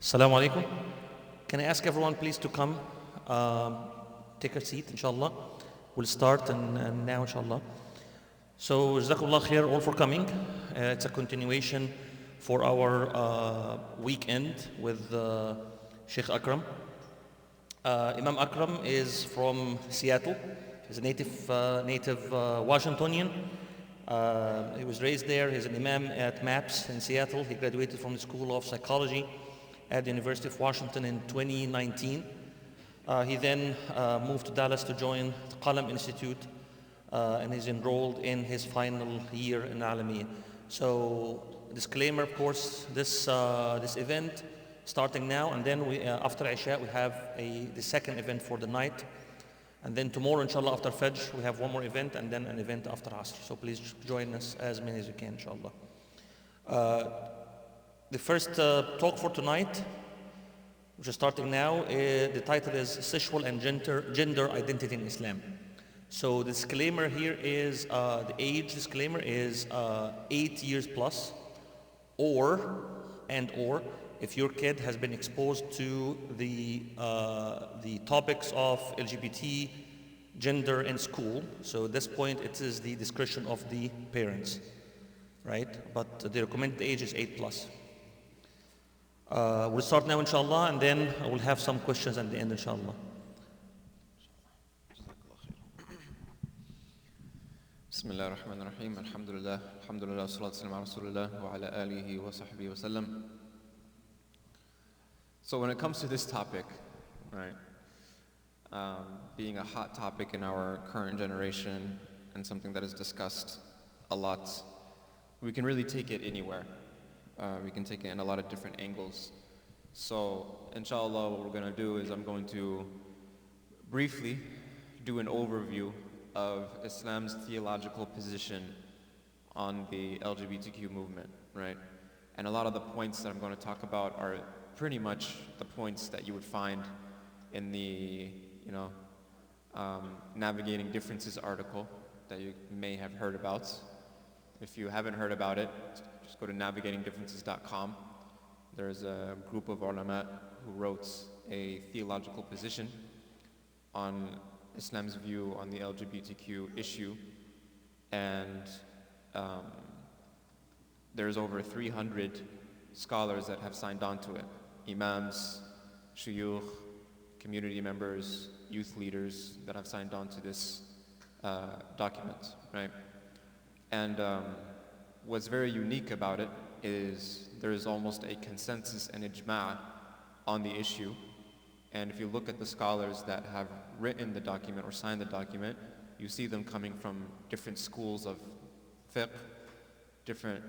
Assalamu alaikum. Can I ask everyone please to come, take a seat, inshallah. We'll start and now, inshallah. So, Jazakumullah khair all for coming. It's a continuation for our weekend with Sheikh Akram. Imam Akram is from Seattle. He's a native Washingtonian. He was raised there. He's an imam at MAPS in Seattle. He graduated from the School of Psychology at the University of Washington in 2019. He then moved to Dallas to join the Qalam Institute and is enrolled in his final year in Alamiyya. So, disclaimer, of course, this event starting now, and then after Isha we have the second event for the night. And then tomorrow, inshallah, after Fajr, we have one more event and then an event after Asr. So please join us as many as you can, inshallah. The first talk for tonight, which is starting now, the title is Sexual and Gender Identity in Islam. So the disclaimer here is, the age disclaimer is 8 years plus, or if your kid has been exposed to the topics of LGBT, gender in school. So at this point it is the discretion of the parents, right? But the recommended age is 8 plus. We'll start now, inshallah, and then we'll have some questions at the end, inshallah. Bismillah ar-Rahman ar-Rahim. Alhamdulillah. Alhamdulillah. Salatu salam ala Rasulullah wa ala alihi wa sahbihi wa sallam. So when it comes to this topic, right, being a hot topic in our current generation and something that is discussed a lot, we can really take it anywhere. We can take it in a lot of different angles. So, inshallah, what we're going to do is I'm going to briefly do an overview of Islam's theological position on the LGBTQ movement, right? And a lot of the points that I'm going to talk about are pretty much the points that you would find in the, Navigating Differences article that you may have heard about. If you haven't heard about it, just go to navigatingdifferences.com. There's a group of ulama who wrote a theological position on Islam's view on the LGBTQ issue, and there's over 300 scholars that have signed on to it. Imams, shuyukh, community members, youth leaders that have signed on to this document, right? And what's very unique about it is there is almost a consensus and ijma' on the issue. And if you look at the scholars that have written the document or signed the document, you see them coming from different schools of fiqh, different,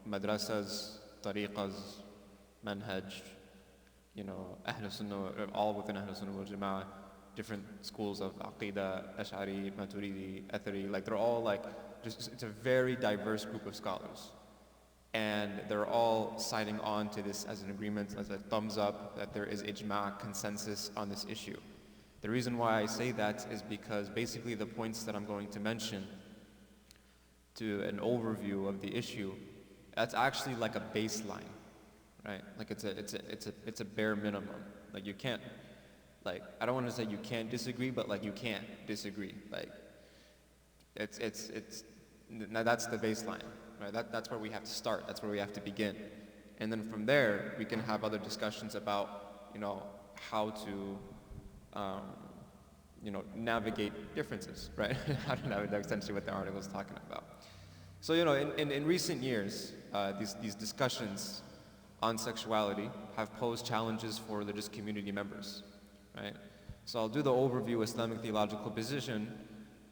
madrasas, tariqas, manhaj, Ahl Sunnah, all within Ahl Sunnah wal Jama'ah, different schools of Aqidah, Ash'ari, Maturidi, Athari, like they're all it's a very diverse group of scholars. And they're all signing on to this as an agreement, as a thumbs up, that there is ijma' consensus on this issue. The reason why I say that is because basically the points that I'm going to mention to an overview of the issue, that's actually like a baseline, right? Like it's a bare minimum. Like you can't, I don't want to say you can't disagree, but you can't disagree. That's the baseline, right? That's where we have to start. That's where we have to begin. And then from there, we can have other discussions about, how to, navigate differences, right? How to navigate, essentially what the article is talking about. So, in recent years, these discussions on sexuality have posed challenges for religious community members, right? So I'll do the overview Islamic theological position,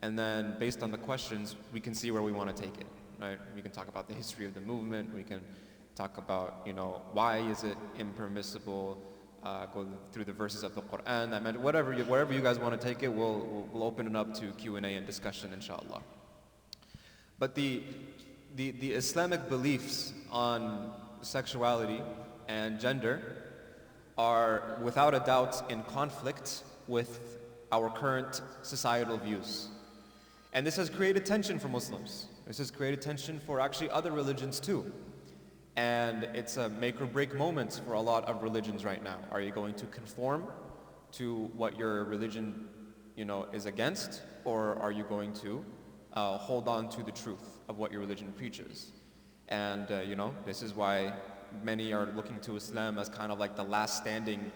and then based on the questions, we can see where we want to take it, right? We can talk about the history of the movement, we can talk about, why is it impermissible, go through the verses of the Quran, wherever you guys want to take it, we'll open it up to Q&A and discussion, inshallah. But the Islamic beliefs on sexuality and gender are without a doubt in conflict with our current societal views. And this has created tension for Muslims. This has created tension for actually other religions too. And it's a make or break moment for a lot of religions right now. Are you going to conform to what your religion, is against, or are you going to hold on to the truth of what your religion preaches? And, this is why many are looking to Islam as kind of like the last standing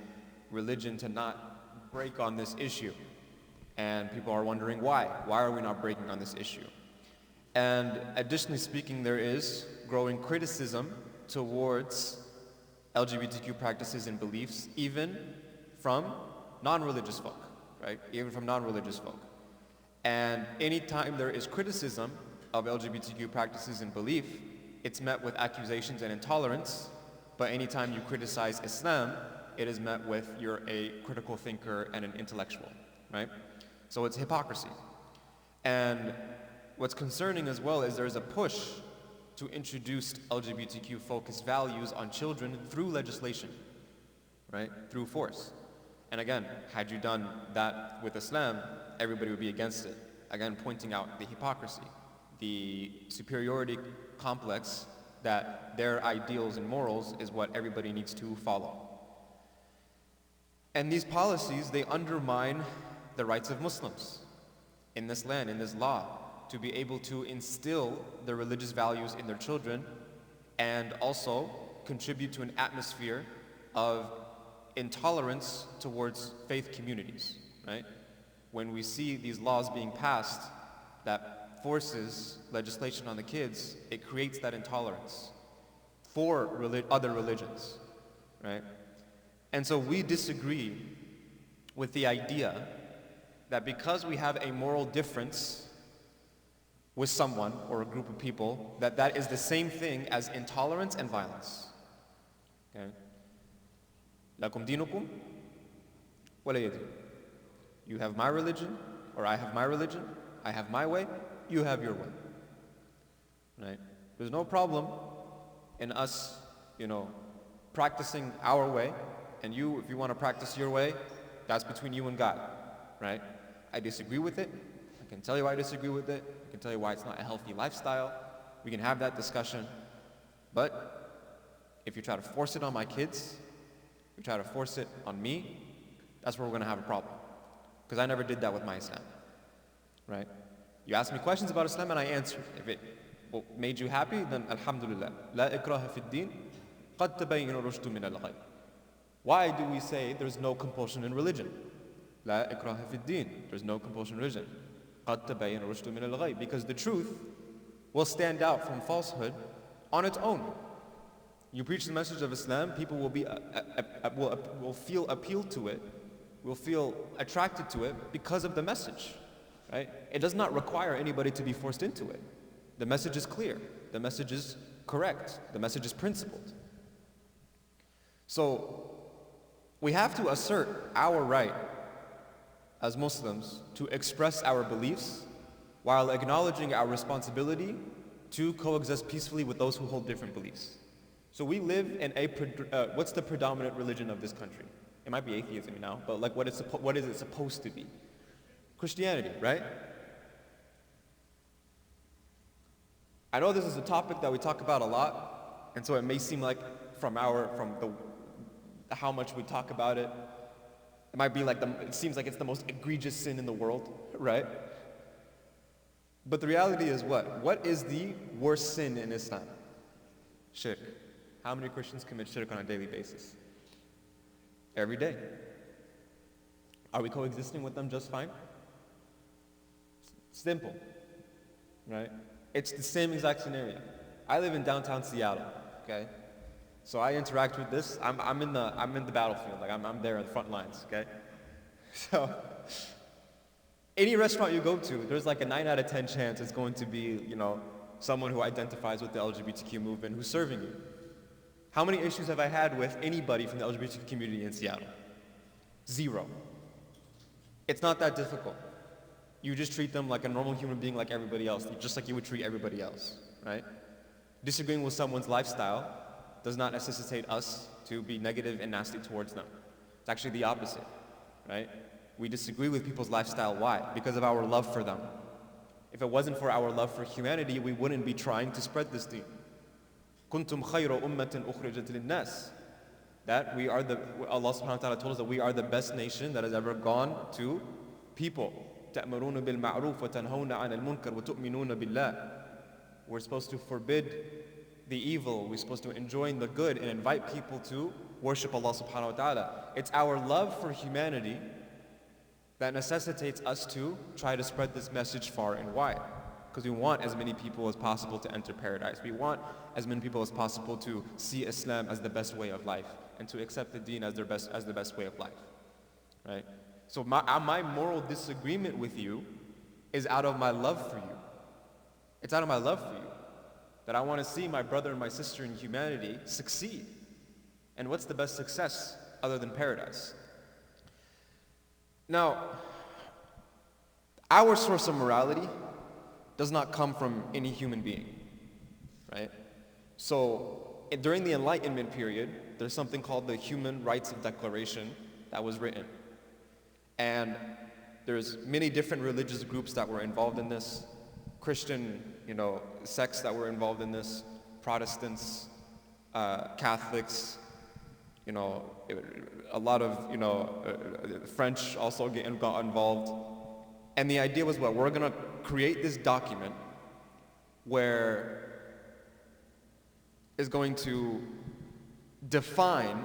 religion to not break on this issue. And people are wondering why. Why are we not breaking on this issue? And additionally speaking, there is growing criticism towards LGBTQ practices and beliefs, even from non-religious folk, right? Even from non-religious folk. And anytime there is criticism of LGBTQ practices and belief, it's met with accusations and intolerance. But anytime you criticize Islam, it is met with you're a critical thinker and an intellectual, right? So it's hypocrisy. And what's concerning as well is there's a push to introduce LGBTQ-focused values on children through legislation, right? Through force. And again, had you done that with Islam, everybody would be against it. Again, pointing out the hypocrisy, the superiority complex that their ideals and morals is what everybody needs to follow. And these policies, they undermine the rights of Muslims in this land, in this law, to be able to instill the religious values in their children and also contribute to an atmosphere of intolerance towards faith communities, right? When we see these laws being passed that forces legislation on the kids, it creates that intolerance for other religions, right? And so we disagree with the idea that because we have a moral difference with someone or a group of people, that is the same thing as intolerance and violence. Okay? Lakum dinukum waliya din. You have my religion, or I have my religion. I have my way, you have your way. Right? There's no problem in us, practicing our way, and you, if you want to practice your way, that's between you and God, right? I disagree with it. I can tell you why I disagree with it. I can tell you why it's not a healthy lifestyle. We can have that discussion. But if you try to force it on my kids, if you try to force it on me, that's where we're going to have a problem. Because I never did that with my Islam, right? You asked me questions about Islam and I answered. If it made you happy, then alhamdulillah. La ikraha fi din, qad tabayyana rushdu min al-ghayb. Why do we say there's no compulsion in religion? La ikraha fi din, there's no compulsion in religion. Qad tabayyana rushdu min al-ghayb. Because the truth will stand out from falsehood on its own. You preach the message of Islam, people will feel appealed to it, will feel attracted to it because of the message, right? It does not require anybody to be forced into it. The message is clear, the message is correct, the message is principled. So we have to assert our right as Muslims to express our beliefs while acknowledging our responsibility to coexist peacefully with those who hold different beliefs. So we live in what's the predominant religion of this country? It might be atheism now, but like what is it supposed to be? Christianity, right? I know this is a topic that we talk about a lot, and so it may seem like how much we talk about it, it might be like it seems like it's the most egregious sin in the world, right? But the reality is what? What is the worst sin in Islam? Shirk. How many Christians commit shirk on a daily basis? Every day. Are we coexisting with them just fine? Simple, right? It's the same exact scenario. I live in downtown Seattle, okay? So I interact with this. I'm in the battlefield, like I'm there at the front lines, okay? So any restaurant you go to, there's like a 9 out of 10 chance it's going to be, someone who identifies with the LGBTQ movement who's serving you. How many issues have I had with anybody from the LGBTQ community in Seattle? 0. It's not that difficult. You just treat them like a normal human being like everybody else, just like you would treat everybody else, right? Disagreeing with someone's lifestyle does not necessitate us to be negative and nasty towards them. It's actually the opposite, right? We disagree with people's lifestyle. Why? Because of our love for them. If it wasn't for our love for humanity, we wouldn't be trying to spread this deen. كُنْتُمْ خَيْرَ أُمَّةٍ أُخْرِجَتْ لِلنَّاسِ. That we are Allah subhanahu wa ta'ala told us that we are the best nation that has ever gone to people. تَأْمُرُونَ بِالْمَعْرُوفِ وَتَنْهَوْنَ عَنَ الْمُنْكَرِ وَتُؤْمِنُونَ بِاللَّهِ. We're supposed to forbid the evil. We're supposed to enjoin the good and invite people to worship Allah subhanahu wa ta'ala. It's our love for humanity that necessitates us to try to spread this message far and wide. Because we want as many people as possible to enter paradise. We want as many people as possible to see Islam as the best way of life and to accept the deen as the best way of life. Right? So my moral disagreement with you is out of my love for you. It's out of my love for you. That I want to see my brother and my sister in humanity succeed. And what's the best success other than paradise? Now, our source of morality does not come from any human being, right? So during the Enlightenment period, there's something called the Human Rights Declaration that was written. And there's many different religious groups that were involved in this. Christian, sects that were involved in this, Protestants, Catholics, a lot of, French also got involved. And the idea was what? We're going to create this document where is going to define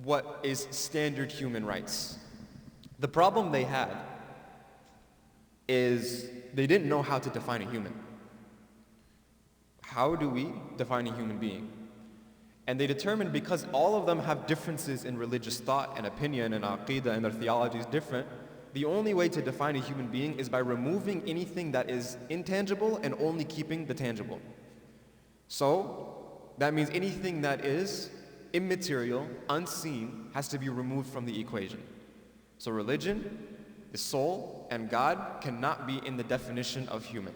what is standard human rights. The problem they had is they didn't know how to define a human. How do we define a human being? And they determined, because all of them have differences in religious thought and opinion and aqidah, and their theology is different, the only way to define a human being is by removing anything that is intangible and only keeping the tangible. So that means anything that is immaterial, unseen, has to be removed from the equation. So religion, the soul, and God cannot be in the definition of human.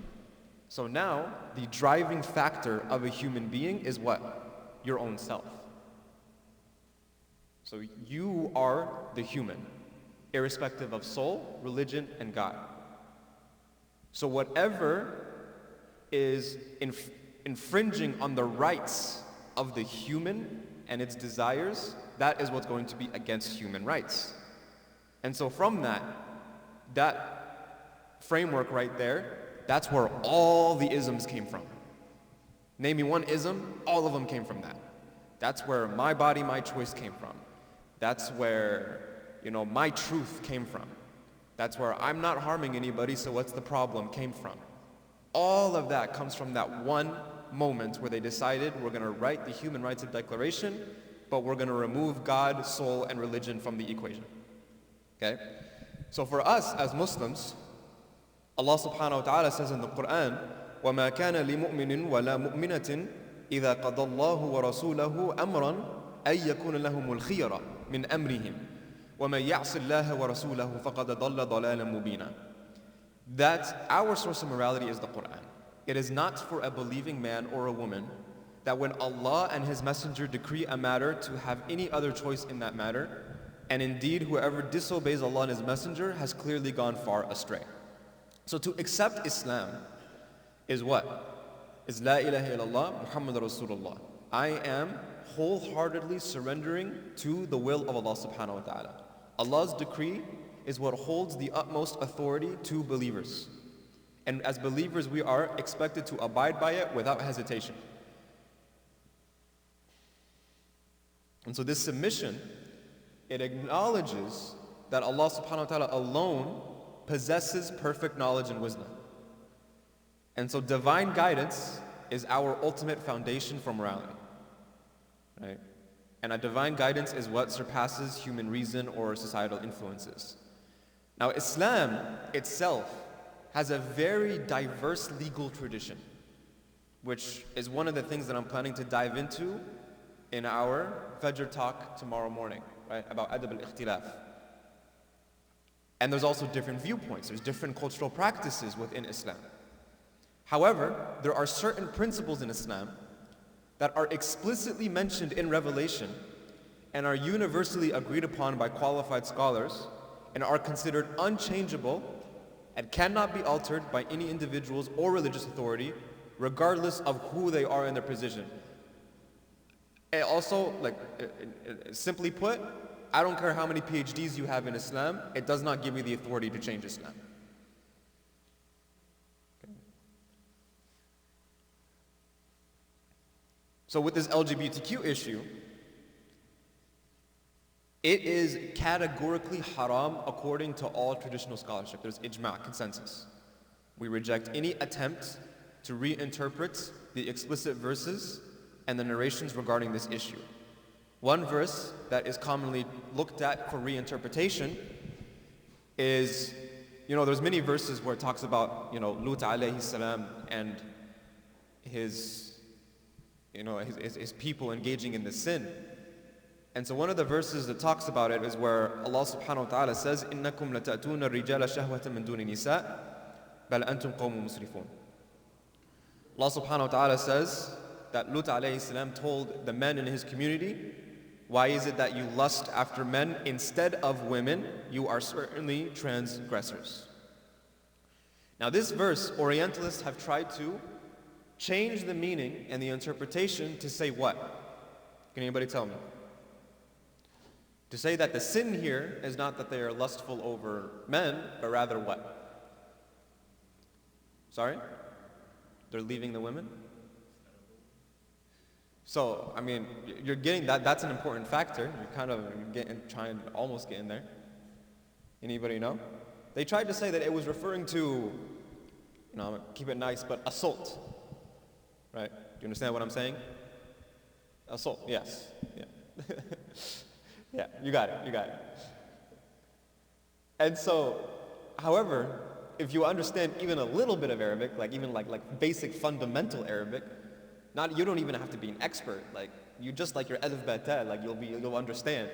So now, the driving factor of a human being is what? Your own self. So you are the human, irrespective of soul, religion, and God. So whatever is infringing on the rights of the human and its desires, that is what's going to be against human rights. And so from that framework right there, that's where all the isms came from. Name me one ism, all of them came from that. That's where my body, my choice came from. That's where, my truth came from. That's where I'm not harming anybody, so what's the problem came from. All of that comes from that one moment where they decided we're going to write the Human Rights Declaration, but we're going to remove God, soul, and religion from the equation. Okay? So for us as Muslims, Allah subhanahu wa ta'ala says in the Quran, وَمَا كَانَ لِمُؤْمِنٍ وَلَا مُؤْمِنَةٍ إِذَا قَضَى اللَّهُ وَرَسُولَهُ أَمْرًا أَن يَكُونَ لَهُمُ الْخِيَرَةُ مِنْ أَمْرِهِمْ وَمَنْ يَعْصِ اللَّهَ وَرَسُولَهُ فَقَدْ ضَلَّ ضَلَالًا مُبِينًا. That our source of morality is the Quran. It is not for a believing man or a woman that when Allah and His Messenger decree a matter to have any other choice in that matter, and indeed whoever disobeys Allah and His Messenger has clearly gone far astray. So to accept Islam is what? Is La ilaha illallah Muhammad Rasulullah. I am wholeheartedly surrendering to the will of Allah subhanahu wa ta'ala. Allah's decree is what holds the utmost authority to believers. And as believers, we are expected to abide by it without hesitation. And so this submission, it acknowledges that Allah subhanahu wa ta'ala alone possesses perfect knowledge and wisdom. And so divine guidance is our ultimate foundation for morality. Right? And a divine guidance is what surpasses human reason or societal influences. Now, Islam itself has a very diverse legal tradition, which is one of the things that I'm planning to dive into in our Fajr talk tomorrow morning, right? About adab al-ikhtilaf. And there's also different viewpoints. There's different cultural practices within Islam. However, there are certain principles in Islam that are explicitly mentioned in Revelation and are universally agreed upon by qualified scholars and are considered unchangeable and cannot be altered by any individuals or religious authority, regardless of who they are in their position. And also, simply put, I don't care how many PhDs you have in Islam, it does not give me the authority to change Islam. Okay. So with this LGBTQ issue, it is categorically haram according to all traditional scholarship. There's ijma', consensus. We reject any attempt to reinterpret the explicit verses and the narrations regarding this issue. One verse that is commonly looked at for reinterpretation is, there's many verses where it talks about, Lut alayhi salam and his people engaging in this sin. And so one of the verses that talks about it is where Allah subhanahu wa ta'ala says, إِنَّكُمْ لَتَأْتُونَ الرِّجَالَ شَهْوَةً مِّن دُونِ النِّسَاءِ بَلْ أَنْتُمْ قَوْمٌ مُسْرِفُونَ. Allah subhanahu wa ta'ala says that Lut alayhi salam told the men in his community, why is it that you lust after men instead of women? You are certainly transgressors. Now this verse, Orientalists have tried to change the meaning and the interpretation to say what? Can anybody tell me? To say that the sin here is not that they are lustful over men, but rather what? Sorry? They're leaving the women? So, you're getting that. That's an important factor. You're kind of trying to almost get in there. Anybody know? They tried to say that it was referring to, keep it nice, but assault. Right? Do you understand what I'm saying? Assault, yes. Yeah. Yeah, you got it. And so, however, if you understand even a little bit of Arabic, like basic fundamental Arabic, you don't even have to be an expert. You just like your alif ba ta, you'll understand.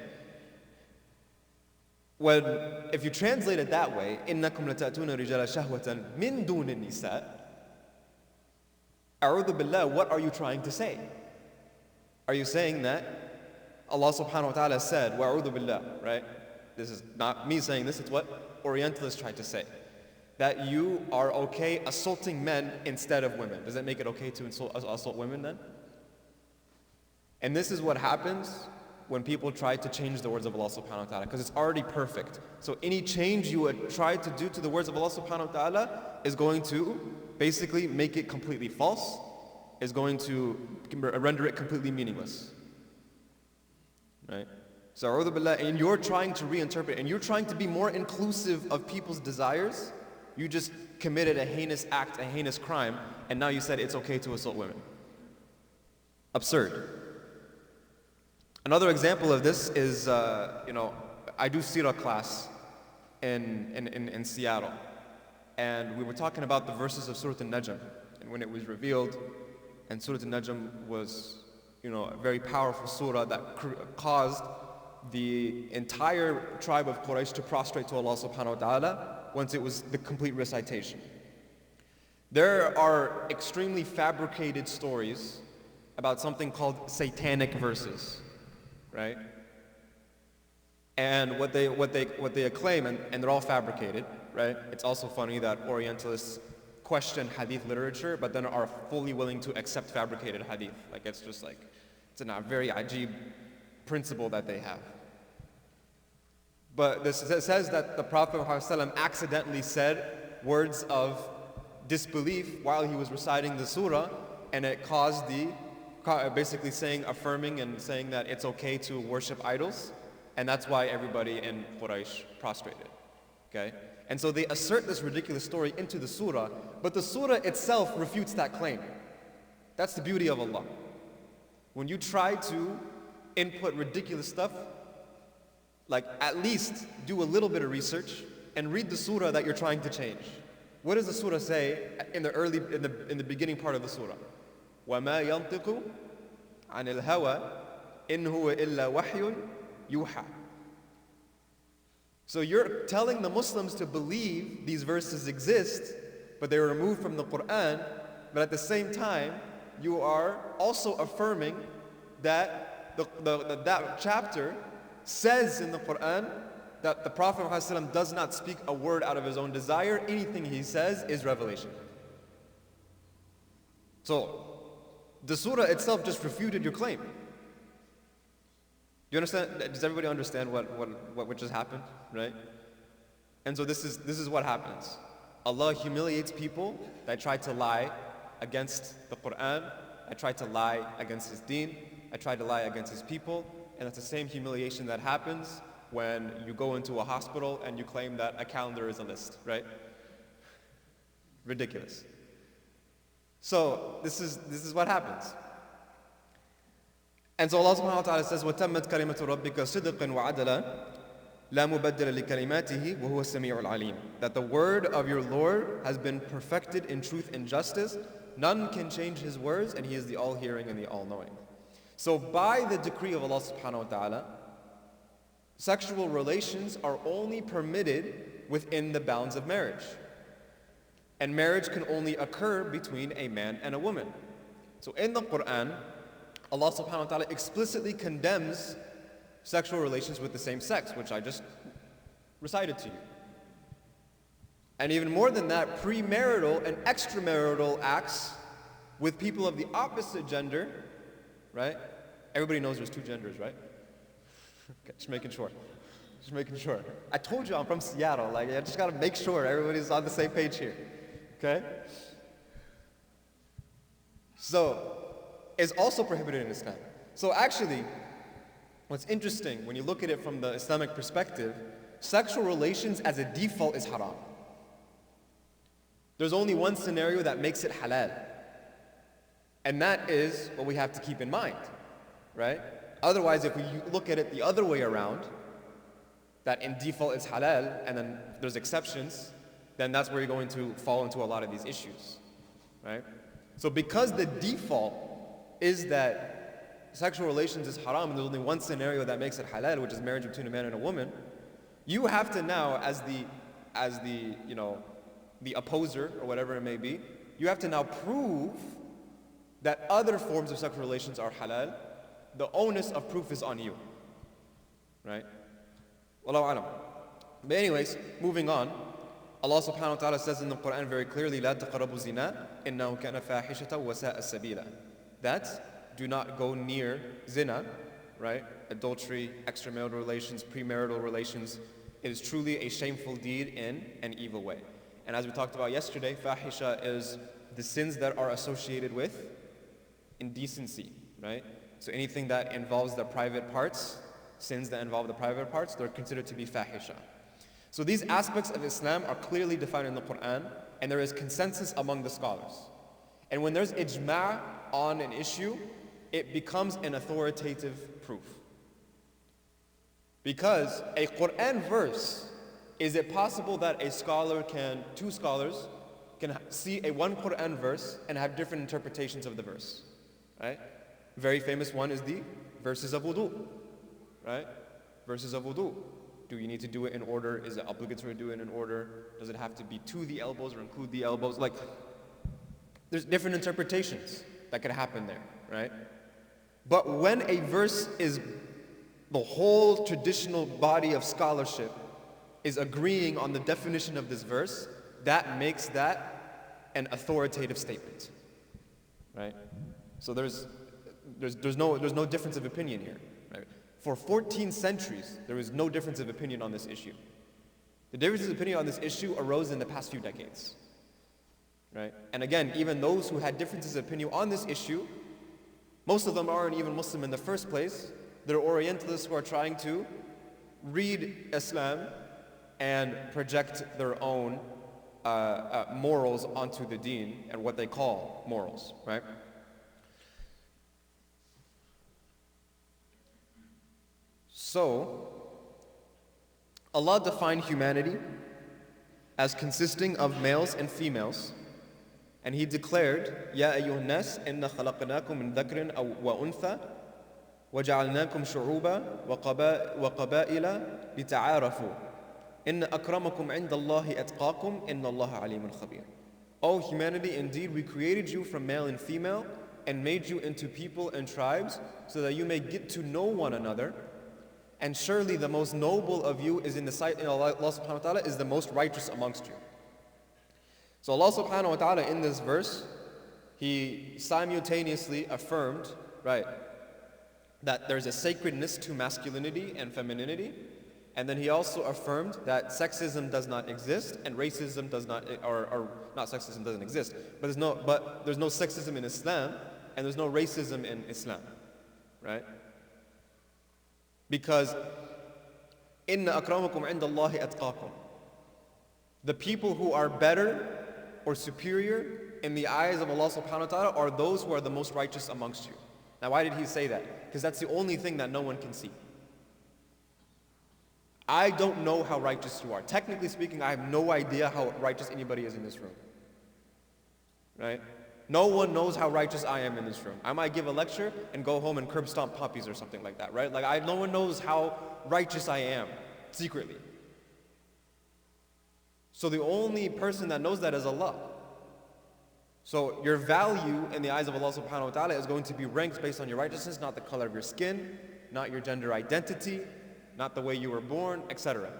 If you translate it that way, إِنَّكُمْ لَتَأْتُونَ رِجَالَ شَهْوَةً مِّن دُونِ النِّسَاءِ, أعوذ billah, what are you trying to say? Are you saying that Allah subhanahu wa ta'ala said, wa'udhu billah, right? This is not me saying this, it's what Orientalists try to say. That you are okay assaulting men instead of women. Does that make it okay to assault women then? And this is what happens when people try to change the words of Allah subhanahu wa ta'ala, because it's already perfect. So any change you would try to do to the words of Allah subhanahu wa ta'ala is going to basically make it completely false, is going to render it completely meaningless. Right? So, a'udhu billah, and you're trying to reinterpret, and you're trying to be more inclusive of people's desires, you just committed a heinous act, a heinous crime, and now you said it's okay to assault women. Absurd. Another example of this is, I do Sirah class in Seattle, and we were talking about the verses of Surah An-Najm, and when it was revealed, and Surah An-Najm was a very powerful surah that caused the entire tribe of Quraysh to prostrate to Allah subhanahu wa ta'ala once it was the complete recitation. There are extremely fabricated stories about something called satanic verses, right? And what they acclaim, and they're all fabricated, right? It's also funny that Orientalists question hadith literature, but then are fully willing to accept fabricated hadith. It's a very ajib principle that they have. But this says that the Prophet ﷺ accidentally said words of disbelief while he was reciting the surah, and it caused basically affirming and saying that it's okay to worship idols, and that's why everybody in Quraysh prostrated. Okay? And so they assert this ridiculous story into the surah, but the surah itself refutes that claim. That's the beauty of Allah. When you try to input ridiculous stuff, at least do a little bit of research and read the surah that you're trying to change. What does the surah say in the beginning part of the surah? وَمَا يَنْطِقُ عَنِ الْهَوَى إِنْ هُوَ إِلَّا وَحْيٌ يُوحَى. So you're telling the Muslims to believe these verses exist, but they were removed from the Quran, but at the same time, you are also affirming that that chapter says in the Quran that the Prophet ﷺ does not speak a word out of his own desire. Anything he says is revelation. So the surah itself just refuted your claim. You understand? Does everybody understand what just happened, right? And so this is what happens. Allah humiliates people that try to lie against the Quran, that try to lie against His deen, that try to lie against His people, and that's the same humiliation that happens when you go into a hospital and you claim that a calendar is a list, right? Ridiculous. So this is what happens. And so Allah subhanahu wa ta'ala says, وَتَمَّتْ كَلِمَةُ رَبِّكَ صِدْقًا وَعَدْلًا لَا مُبَدِّلَ لِكَلِمَاتِهِ وَهُوَ السَّمِيعُ الْعَلِيمُ. That the word of your Lord has been perfected in truth and justice. None can change His words, and He is the all-hearing and the all-knowing. So by the decree of Allah subhanahu wa ta'ala, sexual relations are only permitted within the bounds of marriage. And marriage can only occur between a man and a woman. So in the Quran, Allah subhanahu wa ta'ala explicitly condemns sexual relations with the same sex, which I just recited to you. And even more than that, premarital and extramarital acts with people of the opposite gender, right? Everybody knows there's two genders, right? Okay, just making sure. Just making sure. I told you I'm from Seattle. Like, I just gotta make sure everybody's on the same page here. Okay? So, is also prohibited in Islam. So actually, what's interesting, when you look at it from the Islamic perspective, sexual relations as a default is haram. There's only one scenario that makes it halal. And that is what we have to keep in mind, right? Otherwise, if we look at it the other way around, that in default it's halal, and then there's exceptions, then that's where you're going to fall into a lot of these issues, right? So because the default is that sexual relations is haram, and there's only one scenario that makes it halal, which is marriage between a man and a woman, you have to now, as the the opposer or whatever it may be, you have to now prove that other forms of sexual relations are halal. The onus of proof is on you, right? Wallahu alam. But anyways, moving on, Allah subhanahu wa ta'ala says in the Quran very clearly, لا تقربوا الزنا إنه كان فاحشة وساء السبيلا. That do not go near zina, right? Adultery, extramarital relations, premarital relations. It is truly a shameful deed in an evil way. And as we talked about yesterday, fahisha is the sins that are associated with indecency, right? So anything that involves the private parts, sins that involve the private parts, they're considered to be fahisha. So these aspects of Islam are clearly defined in the Quran, and there is consensus among the scholars. And when there's ijma' on an issue, it becomes an authoritative proof. Because a Quran verse, is it possible that two scholars can see one Quran verse and have different interpretations of the verse, right? Very famous one is the verses of wudu, right? Verses of wudu. Do you need to do it in order? Is it obligatory to do it in order? Does it have to be to the elbows or include the elbows? Like, there's different interpretations that could happen there, right? But when a verse is, the whole traditional body of scholarship is agreeing on the definition of this verse, that makes that an authoritative statement, right? So there's no difference of opinion here, right? For 14 centuries, there was no difference of opinion on this issue. The difference of opinion on this issue arose in the past few decades, right? And again, even those who had differences of opinion on this issue, most of them aren't even Muslim in the first place. They're Orientalists who are trying to read Islam and project their own morals onto the deen and what they call morals, right? So, Allah defined humanity as consisting of males and females, and He declared, يَا أَيُّهَا النَّاسِ إِنَّا خَلَقْنَاكُم مِّن ذَكْرٍ وَأُنثَى وَجَعَلْنَاكُمْ شُعُوبًا وَقَبَائِلَ لِتَعَارَفُوا إِنَّ أَكْرَمَكُمْ عِنْدَ اللَّهِ أَتْقَاكُمْ إِنَّ اللَّهَ عَلِيمٌ خَبِيرٌ. O humanity, indeed we created you from male and female and made you into people and tribes so that you may get to know one another. And surely the most noble of you is in the sight of Allah subhanahu wa ta'ala is the most righteous amongst you. So Allah subhanahu wa ta'ala in this verse he simultaneously affirmed, right, that there's a sacredness to masculinity and femininity, and then he also affirmed that sexism does not exist and racism does not, or not sexism doesn't exist, but there's no sexism in Islam and there's no racism in Islam, right? Because inna akramakum indallahi atqakum. The people who are better or superior in the eyes of Allah subhanahu wa ta'ala are those who are the most righteous amongst you. Now why did he say that? Because that's the only thing that no one can see. I don't know how righteous you are. Technically speaking, I have no idea how righteous anybody is in this room. Right? No one knows how righteous I am in this room. I might give a lecture and go home and curb stomp puppies or something like that, right? No one knows how righteous I am, secretly. So the only person that knows that is Allah. So your value in the eyes of Allah subhanahu wa ta'ala is going to be ranked based on your righteousness, not the color of your skin, not your gender identity, not the way you were born, etc.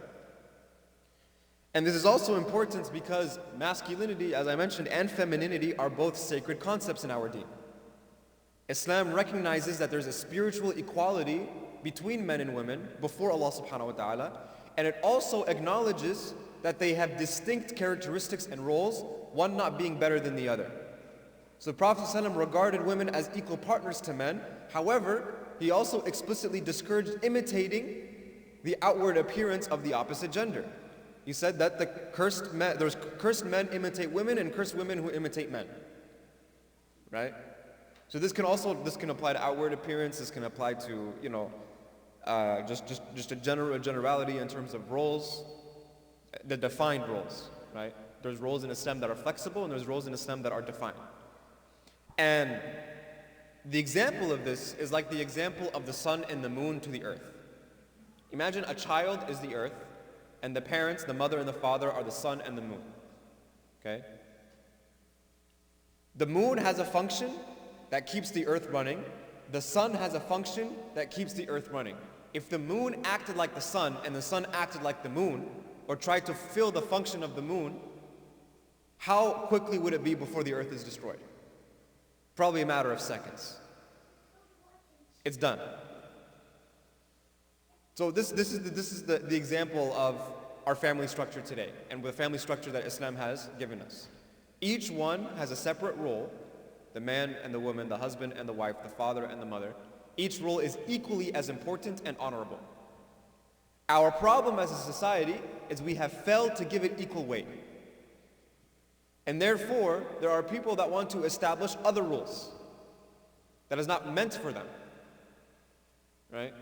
And this is also important because masculinity, as I mentioned, and femininity are both sacred concepts in our deen. Islam recognizes that there's a spiritual equality between men and women before Allah subhanahu wa ta'ala, and it also acknowledges that they have distinct characteristics and roles, one not being better than the other. So the Prophet ﷺ regarded women as equal partners to men. However, he also explicitly discouraged imitating the outward appearance of the opposite gender. He said that there's cursed men imitate women and cursed women who imitate men. Right? So this can apply to outward appearance, this can apply to, just a generality in terms of roles, the defined roles, right? There's roles in Islam that are flexible and there's roles in Islam that are defined. And the example of this is like the example of the sun and the moon to the earth. Imagine a child is the earth and the parents, the mother and the father, are the sun and the moon. Okay? The moon has a function that keeps the earth running. The sun has a function that keeps the earth running. If the moon acted like the sun and the sun acted like the moon, or tried to fill the function of the moon, how quickly would it be before the earth is destroyed? Probably a matter of seconds. It's done. So this is the example of our family structure today, and the family structure that Islam has given us. Each one has a separate role, the man and the woman, the husband and the wife, the father and the mother. Each role is equally as important and honorable. Our problem as a society is we have failed to give it equal weight. And therefore, there are people that want to establish other rules that is not meant for them. Right?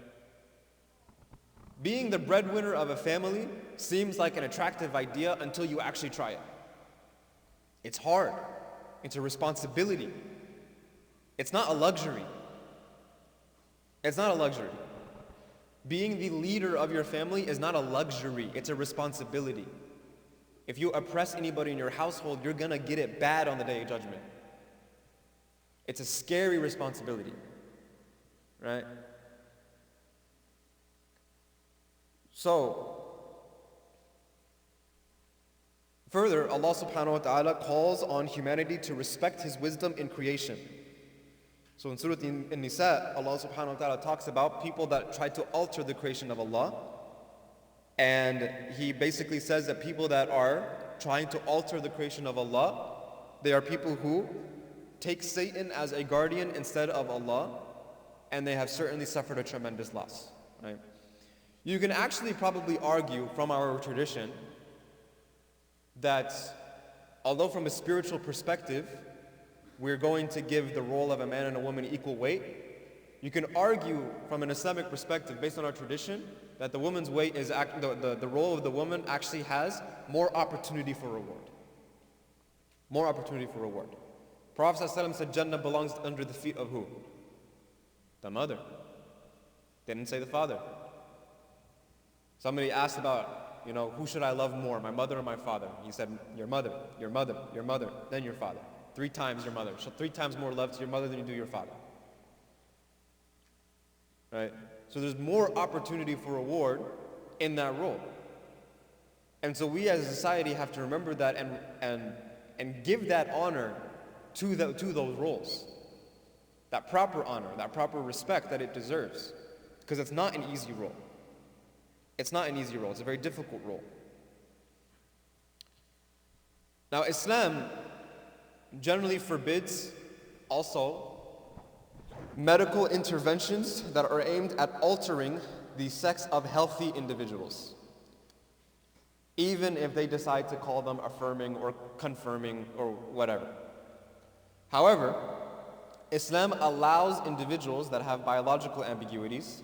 Being the breadwinner of a family seems like an attractive idea until you actually try it. It's hard. It's a responsibility. It's not a luxury. It's not a luxury. Being the leader of your family is not a luxury, it's a responsibility. If you oppress anybody in your household, you're gonna get it bad on the day of judgment. It's a scary responsibility, right? So, further, Allah subhanahu wa ta'ala calls on humanity to respect His wisdom in creation. So in Surah An-Nisa, Allah subhanahu wa ta'ala talks about people that try to alter the creation of Allah. And He basically says that people that are trying to alter the creation of Allah, they are people who take Satan as a guardian instead of Allah, and they have certainly suffered a tremendous loss. Right? You can actually probably argue from our tradition that although from a spiritual perspective, we're going to give the role of a man and a woman equal weight, you can argue from an Islamic perspective based on our tradition that the woman's weight is the role of the woman actually has more opportunity for reward. More opportunity for reward. Prophet ﷺ said Jannah belongs under the feet of who? The mother. They didn't say the father. Somebody asked about, who should I love more, my mother or my father? He said, your mother, your mother, your mother, then your father. 3 times your mother. So 3 times more love to your mother than you do your father. Right? So there's more opportunity for reward in that role. And so we as a society have to remember that and give that honor to those roles. That proper honor, that proper respect that it deserves. Because it's not an easy role. It's not an easy role. It's a very difficult role. Now, Islam generally forbids also medical interventions that are aimed at altering the sex of healthy individuals, even if they decide to call them affirming or confirming or whatever. However, Islam allows individuals that have biological ambiguities,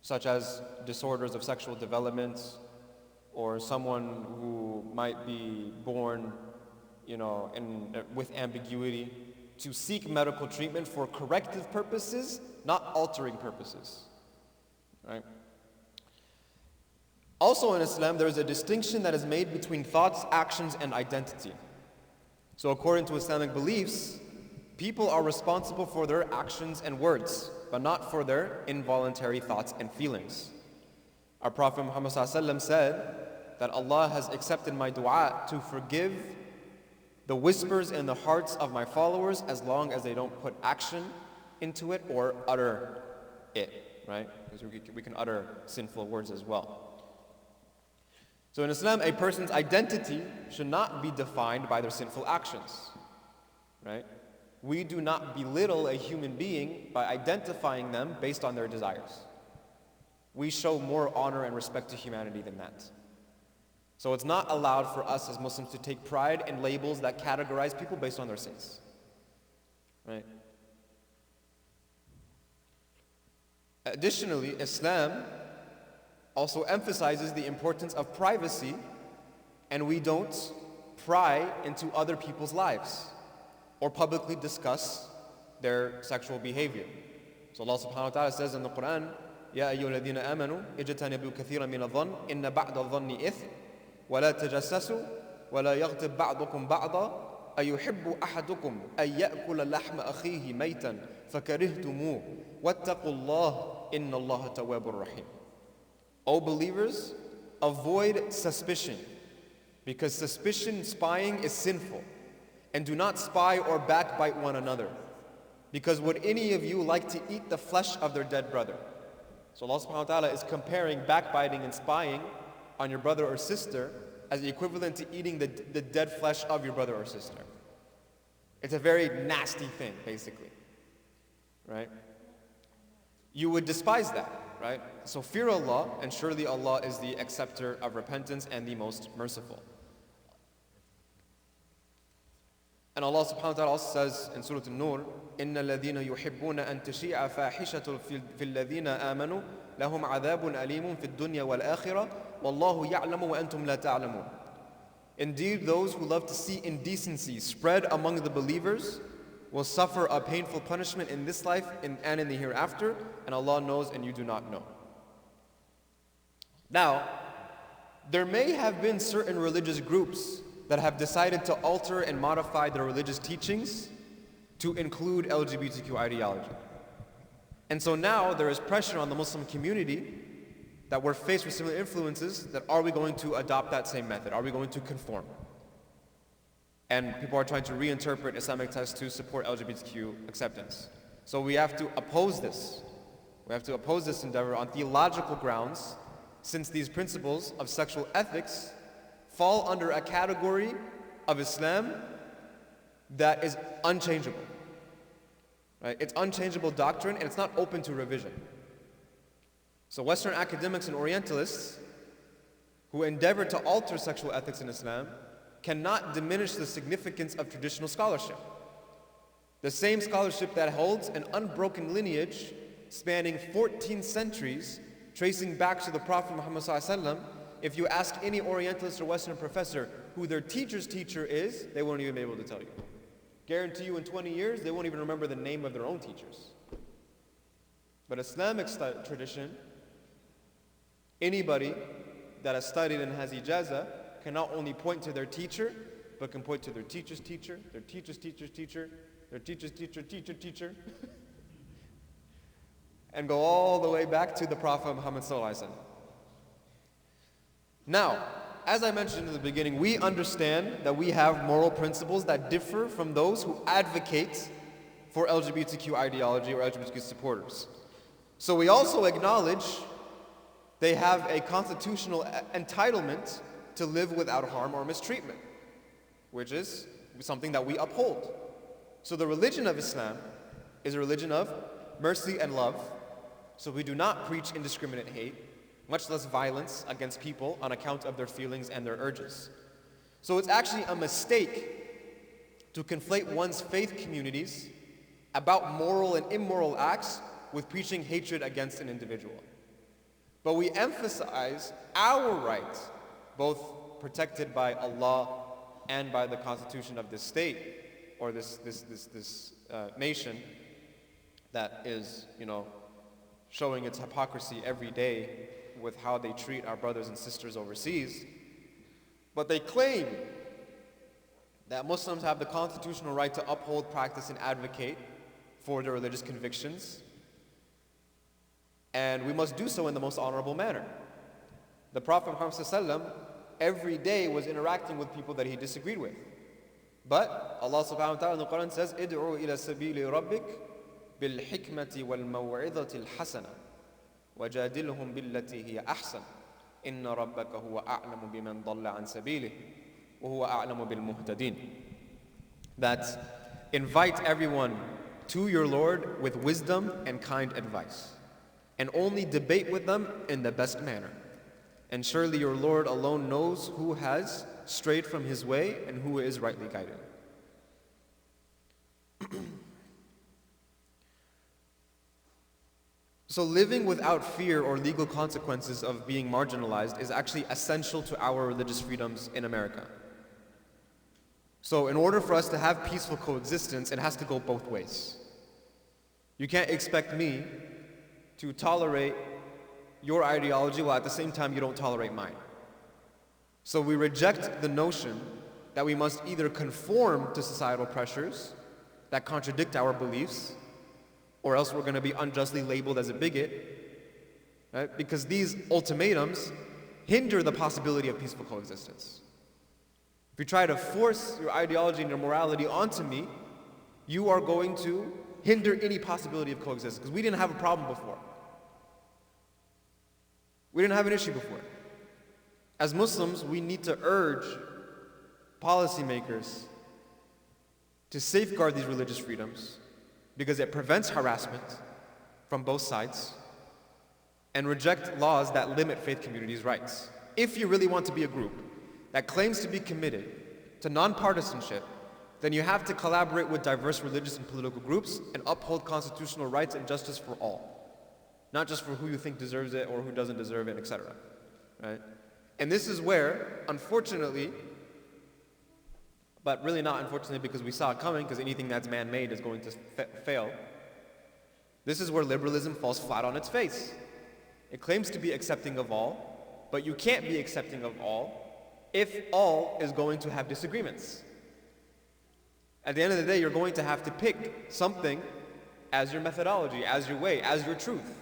such as disorders of sexual development, or someone who might be born, with ambiguity, to seek medical treatment for corrective purposes, not altering purposes. Right? Also in Islam, there is a distinction that is made between thoughts, actions, and identity. So according to Islamic beliefs, people are responsible for their actions and words, but not for their involuntary thoughts and feelings. Our Prophet Muhammad ﷺ said that Allah has accepted my dua to forgive the whispers in the hearts of my followers as long as they don't put action into it or utter it, right? Because we can utter sinful words as well. So in Islam, a person's identity should not be defined by their sinful actions, right? We do not belittle a human being by identifying them based on their desires. We show more honor and respect to humanity than that. So it's not allowed for us as Muslims to take pride in labels that categorize people based on their sins, right? Additionally, Islam also emphasizes the importance of privacy, and we don't pry into other people's lives or publicly discuss their sexual behavior. So Allah subhanahu wa ta'ala says in the Quran, يَا أَيُّهَا الَّذِينَ آمَنُوا اجْتَنِبُوا كَثِيرًا مِنَ الظَّنِّ إِنَّ بَعْدَ الظَّنِّ إِثْمٌ وَلَا تَجَسَّسُوا وَلَا يَغْتَبْ بَعْضُكُمْ بَعْضًا أَيُحِبُّ أَحَدُكُمْ أَن يَأْكُلَ لَحْمَ أَخِيهِ مَيْتًا فَكَرِهْتُمُوهُ وَاتَّقُوا اللَّهَ إِنَّ اللَّهَ تَوَّابٌ رَحِيمٌ. O believers, avoid suspicion, because suspicion, spying is sinful. And do not spy or backbite one another, because would any of you like to eat the flesh of their dead brother? So Allah subhanahu wa ta'ala is comparing backbiting and spying on your brother or sister as the equivalent to eating the dead flesh of your brother or sister. It's a very nasty thing, basically, right? You would despise that, right? So fear Allah, and surely Allah is the acceptor of repentance and the most merciful. And Allah subhanahu wa ta'ala also says in Surah An-Nur, إِنَّ الَّذِينَ يُحِبُّونَ أَن تَشِيعَ فَاحِشَةٌ فِي الَّذِينَ آمَنُوا لَهُمْ عَذَابٌ أَلِيمٌ فِي الدُّنْيَا وَالْآخِرَةِ وَاللَّهُ يَعْلَمُ وَأَنْتُمْ لَا تَعْلَمُونَ. Indeed, those who love to see indecency spread among the believers will suffer a painful punishment in this life and in the hereafter, and Allah knows and you do not know. Now, there may have been certain religious groups that have decided to alter and modify their religious teachings to include LGBTQ ideology. And so now there is pressure on the Muslim community that we're faced with similar influences, that are we going to adopt that same method? Are we going to conform? And people are trying to reinterpret Islamic texts to support LGBTQ acceptance. So we have to oppose this. We have to oppose this endeavor on theological grounds, since these principles of sexual ethics fall under a category of Islam that is unchangeable. Right? It's unchangeable doctrine, and it's not open to revision. So Western academics and Orientalists who endeavor to alter sexual ethics in Islam cannot diminish the significance of traditional scholarship. The same scholarship that holds an unbroken lineage spanning 14 centuries, tracing back to the Prophet Muhammad ﷺ. If you ask any Orientalist or Western professor who their teacher's teacher is, they won't even be able to tell you. Guarantee you in 20 years, they won't even remember the name of their own teachers. But Islamic tradition, anybody that has studied and has ijazah can not only point to their teacher, but can point to their teacher's teacher, their teacher's teacher's teacher, their teacher's teacher, and go all the way back to the Prophet Muhammad ﷺ. Now, as I mentioned in the beginning, we understand that we have moral principles that differ from those who advocate for LGBTQ ideology or LGBTQ supporters. So we also acknowledge they have a constitutional entitlement to live without harm or mistreatment, which is something that we uphold. So the religion of Islam is a religion of mercy and love. So we do not preach indiscriminate hate, much less violence against people on account of their feelings and their urges. So it's actually a mistake to conflate one's faith communities about moral and immoral acts with preaching hatred against an individual. But we emphasize our rights, both protected by Allah and by the constitution of this state, or this nation that is, showing its hypocrisy every day with how they treat our brothers and sisters overseas. But they claim that Muslims have the constitutional right to uphold, practice, and advocate for their religious convictions, and we must do so in the most honorable manner. The Prophet Muhammad ﷺ every day was interacting with people that he disagreed with. But Allah subhanahu wa ta'ala in the Quran says, "Id'u ila sabili rabbik bil hikmati wal maw'idhati al hasana wajadilhum billati hiya ahsan inna rabbaka huwa a'lamu biman dhalla an sabilihi wa huwa a'lamu bil muhtadin." That invite everyone to your Lord with wisdom and kind advice, and only debate with them in the best manner. And surely your Lord alone knows who has strayed from his way and who is rightly guided. So living without fear or legal consequences of being marginalized is actually essential to our religious freedoms in America. So in order for us to have peaceful coexistence, it has to go both ways. You can't expect me to tolerate your ideology while at the same time you don't tolerate mine. So we reject the notion that we must either conform to societal pressures that contradict our beliefs, or else we're going to be unjustly labeled as a bigot, right? Because these ultimatums hinder the possibility of peaceful coexistence. If you try to force your ideology and your morality onto me, you are going to hinder any possibility of coexistence, because we didn't have a problem before. We didn't have an issue before. As Muslims, we need to urge policymakers to safeguard these religious freedoms because it prevents harassment from both sides, and reject laws that limit faith communities' rights. If you really want to be a group that claims to be committed to nonpartisanship, then you have to collaborate with diverse religious and political groups and uphold constitutional rights and justice for all, not just for who you think deserves it or who doesn't deserve it, etc. Right? And this is where, unfortunately, but really not unfortunately because we saw it coming, because anything that's man-made is going to fail, this is where liberalism falls flat on its face. It claims to be accepting of all, but you can't be accepting of all if all is going to have disagreements. At the end of the day, you're going to have to pick something as your methodology, as your way, as your truth.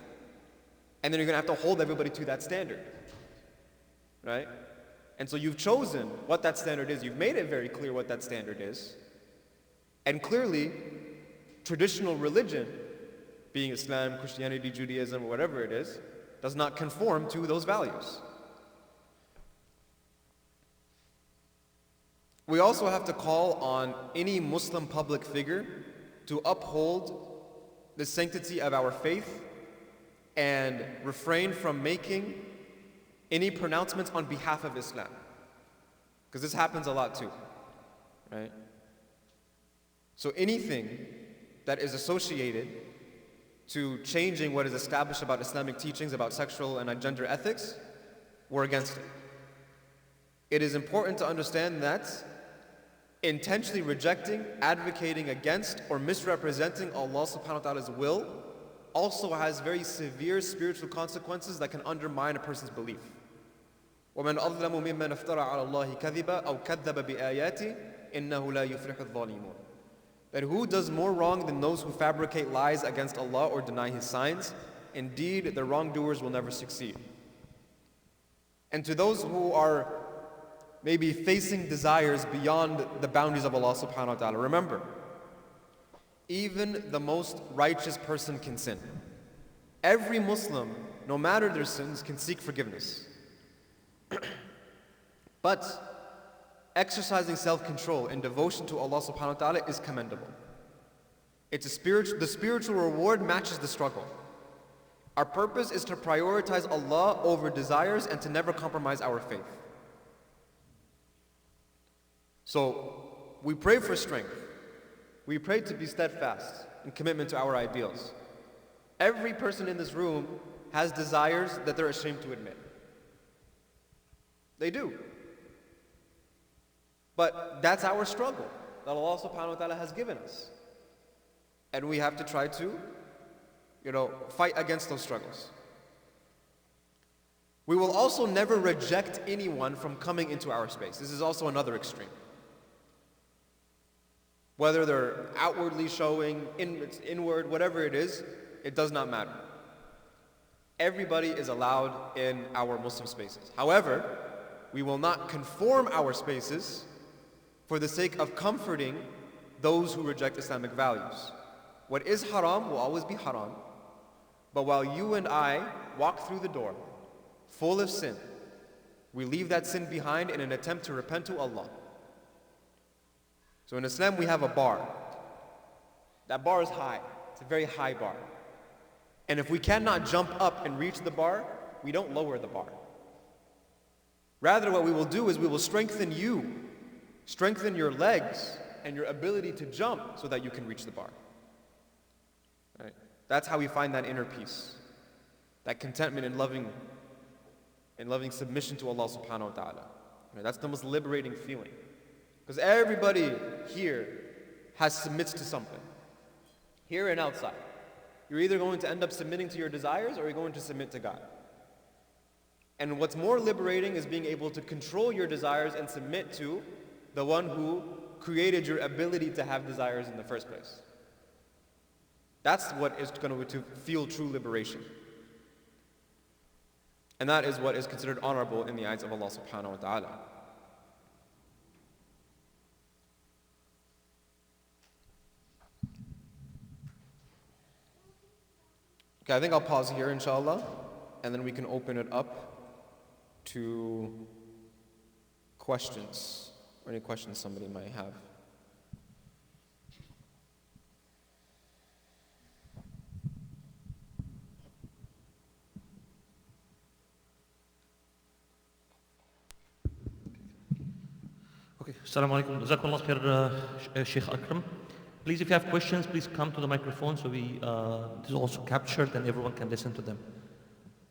And then you're going to have to hold everybody to that standard. Right? And so you've chosen what that standard is. You've made it very clear what that standard is. And clearly, traditional religion, being Islam, Christianity, Judaism, or whatever it is, does not conform to those values. We also have to call on any Muslim public figure to uphold the sanctity of our faith and refrain from making any pronouncements on behalf of Islam. Because this happens a lot too, right? So anything that is associated to changing what is established about Islamic teachings about sexual and gender ethics, we're against it. It is important to understand that intentionally rejecting, advocating against, or misrepresenting Allah subhanahu wa ta'ala's will also has very severe spiritual consequences that can undermine a person's belief. وَمَنْ أَظْلَمُ مِمَّنْ افترى على الله كذبا أو كذب بآياته إنه لا يفلح الظالمون. That who does more wrong than those who fabricate lies against Allah or deny His signs? Indeed, the wrongdoers will never succeed. And to those who are maybe facing desires beyond the boundaries of Allah subhanahu wa ta'ala. Remember, even the most righteous person can sin. Every Muslim, no matter their sins, can seek forgiveness. But exercising self-control and devotion to Allah subhanahu wa ta'ala is commendable. The spiritual reward matches the struggle. Our purpose is to prioritize Allah over desires and to never compromise our faith. So, we pray for strength. We pray to be steadfast in commitment to our ideals. Every person in this room has desires that they're ashamed to admit. They do. But that's our struggle that Allah subhanahu wa ta'ala has given us. And we have to try to, fight against those struggles. We will also never reject anyone from coming into our space. This is also another extreme. Whether they're outwardly showing, inward, whatever it is, it does not matter. Everybody is allowed in our Muslim spaces. However, we will not conform our spaces for the sake of comforting those who reject Islamic values. What is haram will always be haram. But while you and I walk through the door full of sin, we leave that sin behind in an attempt to repent to Allah. So in Islam we have a bar. That bar is high. It's a very high bar. And if we cannot jump up and reach the bar, we don't lower the bar. Rather, what we will do is we will strengthen you, strengthen your legs and your ability to jump so that you can reach the bar. Right? That's how we find that inner peace, that contentment in loving submission to Allah subhanahu wa ta'ala. Right? That's the most liberating feeling. Because everybody here submits to something, here and outside. You're either going to end up submitting to your desires or you're going to submit to God. And what's more liberating is being able to control your desires and submit to the one who created your ability to have desires in the first place. That's what is going to feel true liberation. And that is what is considered honorable in the eyes of Allah subhanahu wa ta'ala. Okay, I think I'll pause here, inshallah, and then we can open it up to questions, or any questions somebody might have. Okay, Assalamu alaikum. Jazakallah khair, Sheikh Akram. Please, if you have questions, please come to the microphone so this is also captured and everyone can listen to them.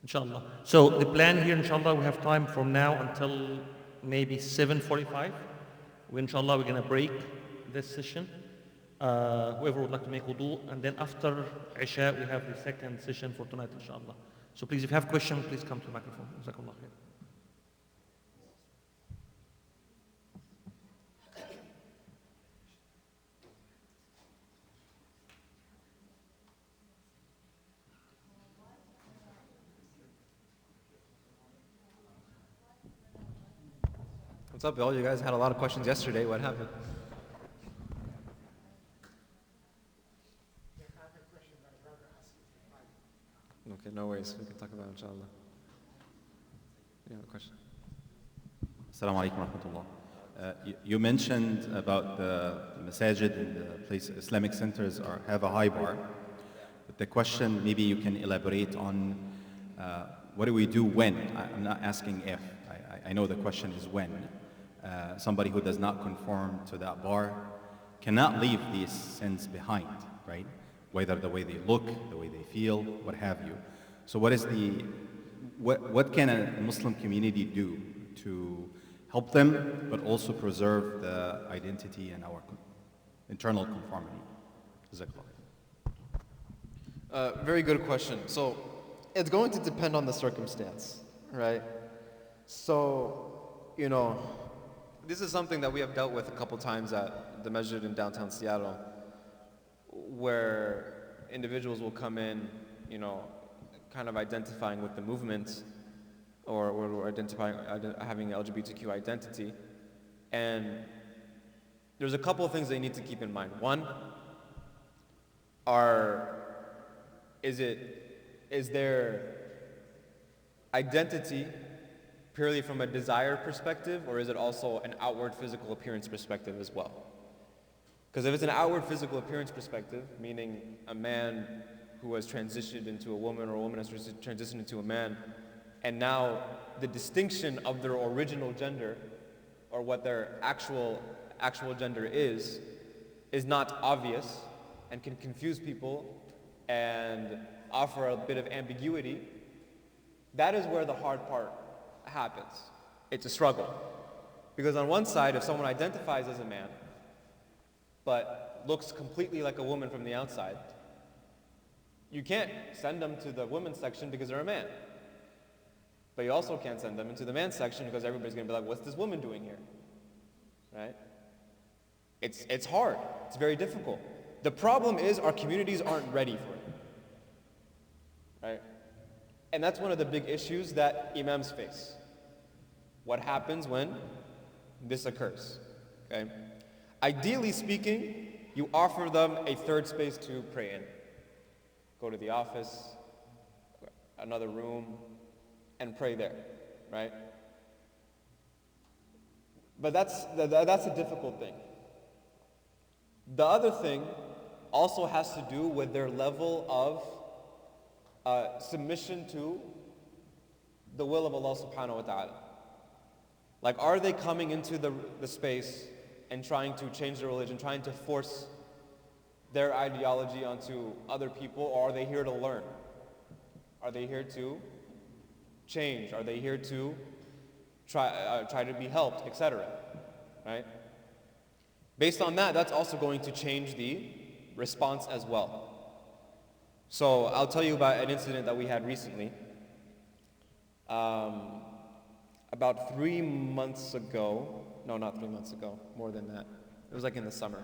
Inshallah. So the plan here, inshallah, we have time from now until maybe 7:45. Inshallah, we're going to break this session. Whoever would like to make wudu, and then after Isha, we have the second session for tonight, inshallah. So please, if you have questions, please come to the microphone. Jazakallah khair. What's up, Bill? You guys had a lot of questions yesterday. What happened? Okay, no worries. We can talk about it, inshallah. You have a question? Assalamu alaikum wa rahmatullah. You mentioned about the masajid and the place Islamic centers have a high bar. But the question, maybe you can elaborate on what do we do when? I'm not asking if. I know the question is when. Somebody who does not conform to that bar cannot leave these sins behind, right? Whether the way they look, the way they feel, what have you. So what can a Muslim community do to help them, but also preserve the identity and our internal conformity? Very good question. So it's going to depend on the circumstance, right? So, this is something that we have dealt with a couple times at the masjid in downtown Seattle, where individuals will come in, kind of identifying with the movement or having LGBTQ identity. And there's a couple of things they need to keep in mind. One, is their identity purely from a desire perspective, or is it also an outward physical appearance perspective as well? Because if it's an outward physical appearance perspective, meaning a man who has transitioned into a woman or a woman has transitioned into a man, and now the distinction of their original gender or what their actual gender is not obvious and can confuse people and offer a bit of ambiguity, that is where the hard part happens. It's a struggle. Because on one side, if someone identifies as a man, but looks completely like a woman from the outside, you can't send them to the women's section because they're a man. But you also can't send them into the men's section because everybody's going to be like, what's this woman doing here? Right? It's hard. It's very difficult. The problem is our communities aren't ready for it. Right? And that's one of the big issues that imams face. What happens when this occurs? Okay? Ideally speaking, you offer them a third space to pray in. Go to the office, another room, and pray there, right? But that's a difficult thing. The other thing also has to do with their level of submission to the will of Allah subhanahu wa ta'ala. Like, are they coming into the space and trying to change their religion, trying to force their ideology onto other people, or are they here to learn? Are they here to change? Are they here to try to be helped, etc.? Right? Based on that, that's also going to change the response as well. So I'll tell you about an incident that we had recently. About 3 months ago, no, not 3 months ago, more than that. It was like in the summer.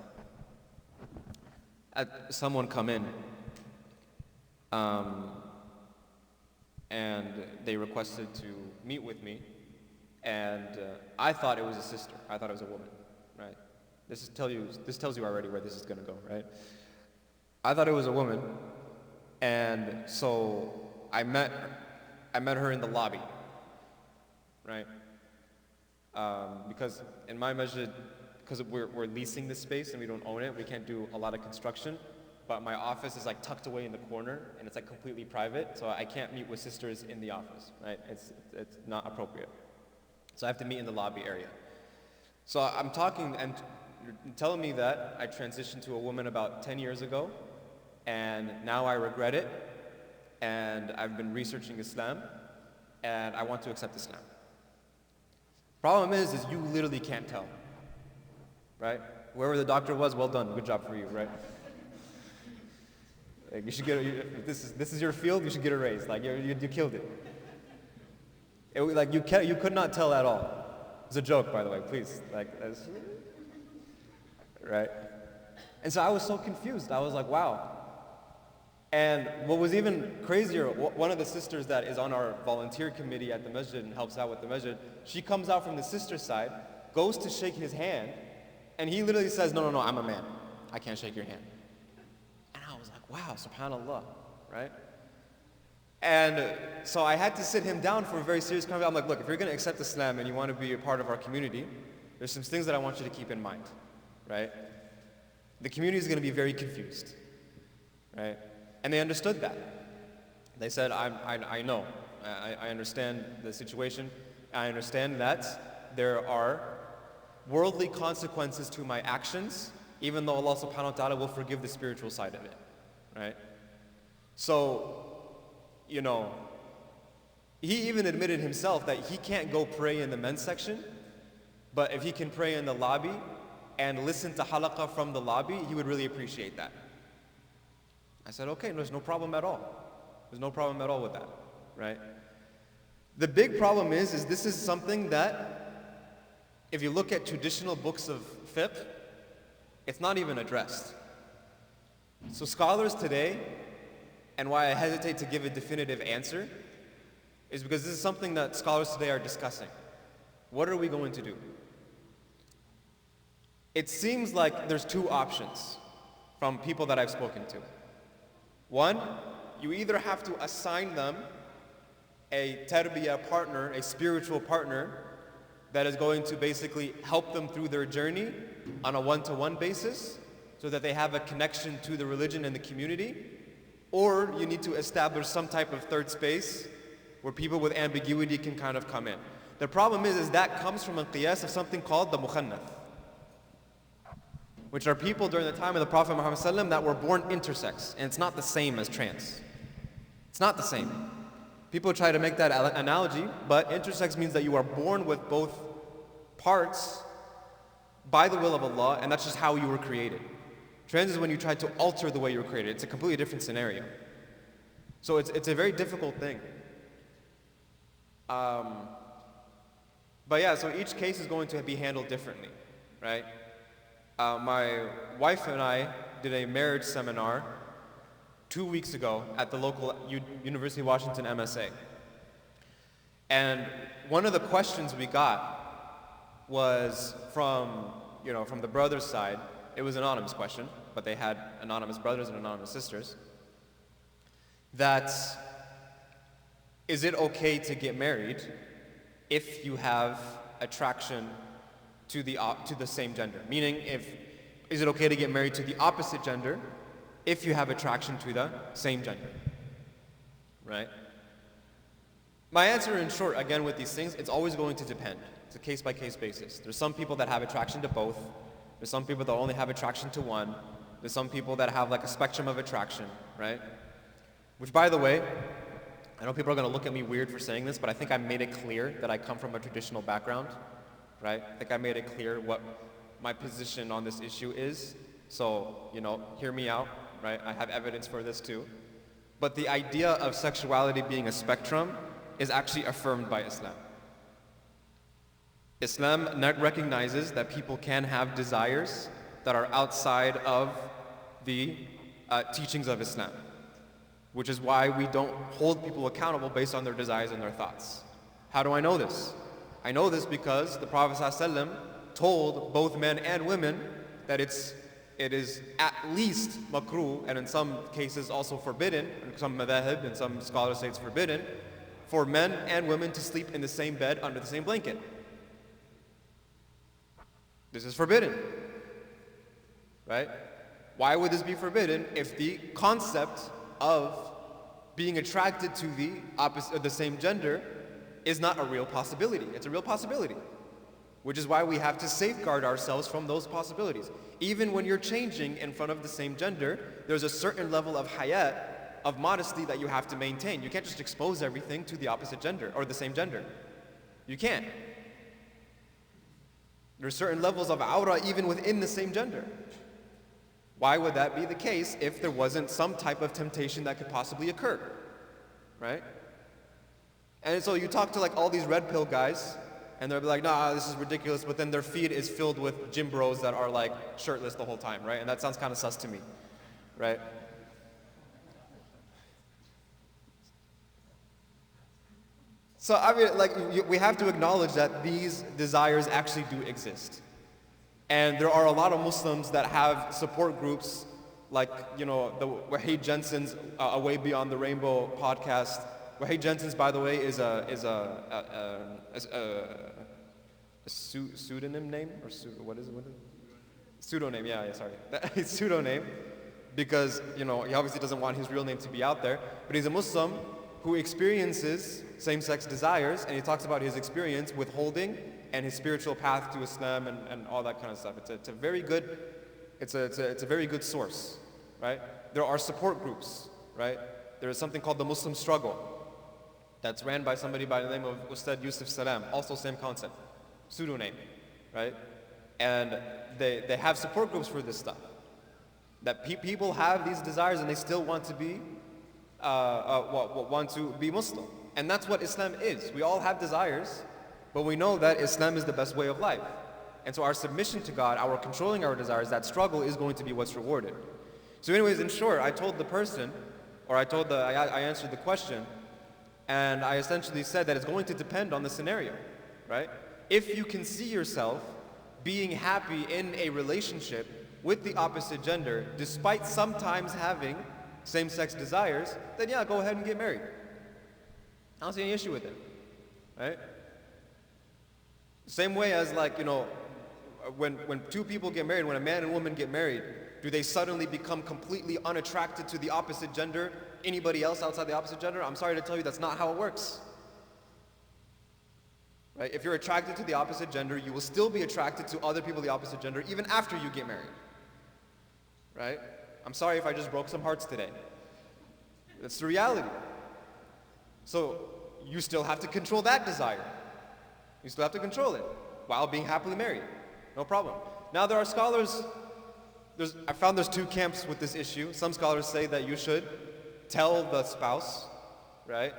Someone come in, and they requested to meet with me, and I thought it was a sister. I thought it was a woman, right? This tells you already where this is going to go, right? I thought it was a woman, and so I met her in the lobby, right? Because in my masjid, because we're leasing this space and we don't own it, we can't do a lot of construction. But my office is like tucked away in the corner and it's like completely private, so I can't meet with sisters in the office, right? It's not appropriate. So I have to meet in the lobby area. So I'm talking and you're telling me that I transitioned to a woman about 10 years ago, and now I regret it, and I've been researching Islam, and I want to accept Islam. Problem is you literally can't tell, right? Whoever the doctor was, well done, good job for you, right? Like, you should get if this is your field, you should get a raise. Like you killed it. Like you could not tell at all. It's a joke, by the way. Please, right? And so I was so confused. I was like, wow. And what was even crazier, one of the sisters that is on our volunteer committee at the masjid and helps out with the masjid, she comes out from the sister side, goes to shake his hand, and he literally says, no, I'm a man. I can't shake your hand. And I was like, wow, subhanallah, right? And so I had to sit him down for a very serious conversation. I'm like, look, if you're going to accept Islam and you want to be a part of our community, there's some things that I want you to keep in mind, right? The community is going to be very confused, right? And they understood that. They said, I know, I understand the situation. I understand that there are worldly consequences to my actions, even though Allah subhanahu wa ta'ala will forgive the spiritual side of it, right? So, you know, he even admitted himself that he can't go pray in the men's section, but if he can pray in the lobby and listen to halaqah from the lobby, he would really appreciate that. I said, okay, there's no problem at all. There's no problem at all with that, right? The big problem is this is something that, if you look at traditional books of fiqh, it's not even addressed. So scholars today, and why I hesitate to give a definitive answer, is because this is something that scholars today are discussing. What are we going to do? It seems like there's two options from people that I've spoken to. One, you either have to assign them a tarbiyah partner, a spiritual partner, that is going to basically help them through their journey on a one-to-one basis so that they have a connection to the religion and the community, or you need to establish some type of third space where people with ambiguity can kind of come in. The problem is that comes from a qiyas of something called the mukhannath, which are people during the time of the Prophet Muhammad ﷺ that were born intersex, and it's not the same as trans. It's not the same. People try to make that analogy, but intersex means that you are born with both parts by the will of Allah, and that's just how you were created. Trans is when you try to alter the way you were created. It's a completely different scenario. So it's a very difficult thing. But yeah, so each case is going to be handled differently, right? My wife and I did a marriage seminar 2 weeks ago at the local University of Washington MSA. And one of the questions we got was from the brothers' side. It was an anonymous question, but they had anonymous brothers and anonymous sisters. That, is it okay to get married if you have attraction to the same gender? Meaning, is it okay to get married to the opposite gender if you have attraction to the same gender? Right? My answer in short, again with these things, it's always going to depend. It's a case-by-case basis. There's some people that have attraction to both. There's some people that only have attraction to one. There's some people that have like a spectrum of attraction, right? Which, by the way, I know people are going to look at me weird for saying this, but I think I made it clear that I come from a traditional background, right? I think I made it clear what my position on this issue is. So, hear me out, right? I have evidence for this too. But the idea of sexuality being a spectrum is actually affirmed by Islam. Islam recognizes that people can have desires that are outside of the teachings of Islam, which is why we don't hold people accountable based on their desires and their thoughts. How do I know this? I know this because the Prophet ﷺ told both men and women that it is at least makruh, and in some cases also forbidden, in some madhahib, and some scholars say it's forbidden, for men and women to sleep in the same bed under the same blanket. This is forbidden, right? Why would this be forbidden if the concept of being attracted to the same gender is not a real possibility? It's a real possibility, which is why we have to safeguard ourselves from those possibilities. Even when you're changing in front of the same gender, there's a certain level of hayat, of modesty that you have to maintain. You can't just expose everything to the opposite gender or the same gender. You can't. There are certain levels of awra even within the same gender. Why would that be the case if there wasn't some type of temptation that could possibly occur, right? And so you talk to like all these red pill guys, and they'll be like, nah, this is ridiculous, but then their feed is filled with gym bros that are like shirtless the whole time, right? And that sounds kind of sus to me, right? So I mean, we have to acknowledge that these desires actually do exist. And there are a lot of Muslims that have support groups like, the Wahid Jensen's Away Beyond the Rainbow podcast. Wahid Jensen's, by the way, is a pseudonym name? What is it? Pseudonym, yeah, sorry. It's pseudonym because, he obviously doesn't want his real name to be out there, but he's a Muslim who experiences same-sex desires, and he talks about his experience withholding and his spiritual path to Islam and all that kind of stuff. It's a very good source, right? There are support groups, right? There is something called the Muslim Struggle that's ran by somebody by the name of Ustad Yusuf Salam, also same concept, pseudonym, right? And they have support groups for this stuff. That people have these desires and they still want to be Muslim. And that's what Islam is. We all have desires, but we know that Islam is the best way of life. And so our submission to God, our controlling our desires, that struggle is going to be what's rewarded. So anyways, in short, I told the person, or I answered the question, And I essentially said that it's going to depend on the scenario, right? If you can see yourself being happy in a relationship with the opposite gender, despite sometimes having same-sex desires, then yeah, go ahead and get married. I don't see any issue with it, right? Same way as like, when two people get married, when a man and woman get married, do they suddenly become completely unattracted to the opposite gender, anybody else outside the opposite gender? I'm sorry to tell you, that's not how it works. Right? If you're attracted to the opposite gender, you will still be attracted to other people of the opposite gender even after you get married. Right? I'm sorry if I just broke some hearts today. That's the reality. So you still have to control that desire. You still have to control it while being happily married. No problem. Now there are scholars, I found there's two camps with this issue. Some scholars say that you should tell the spouse, right,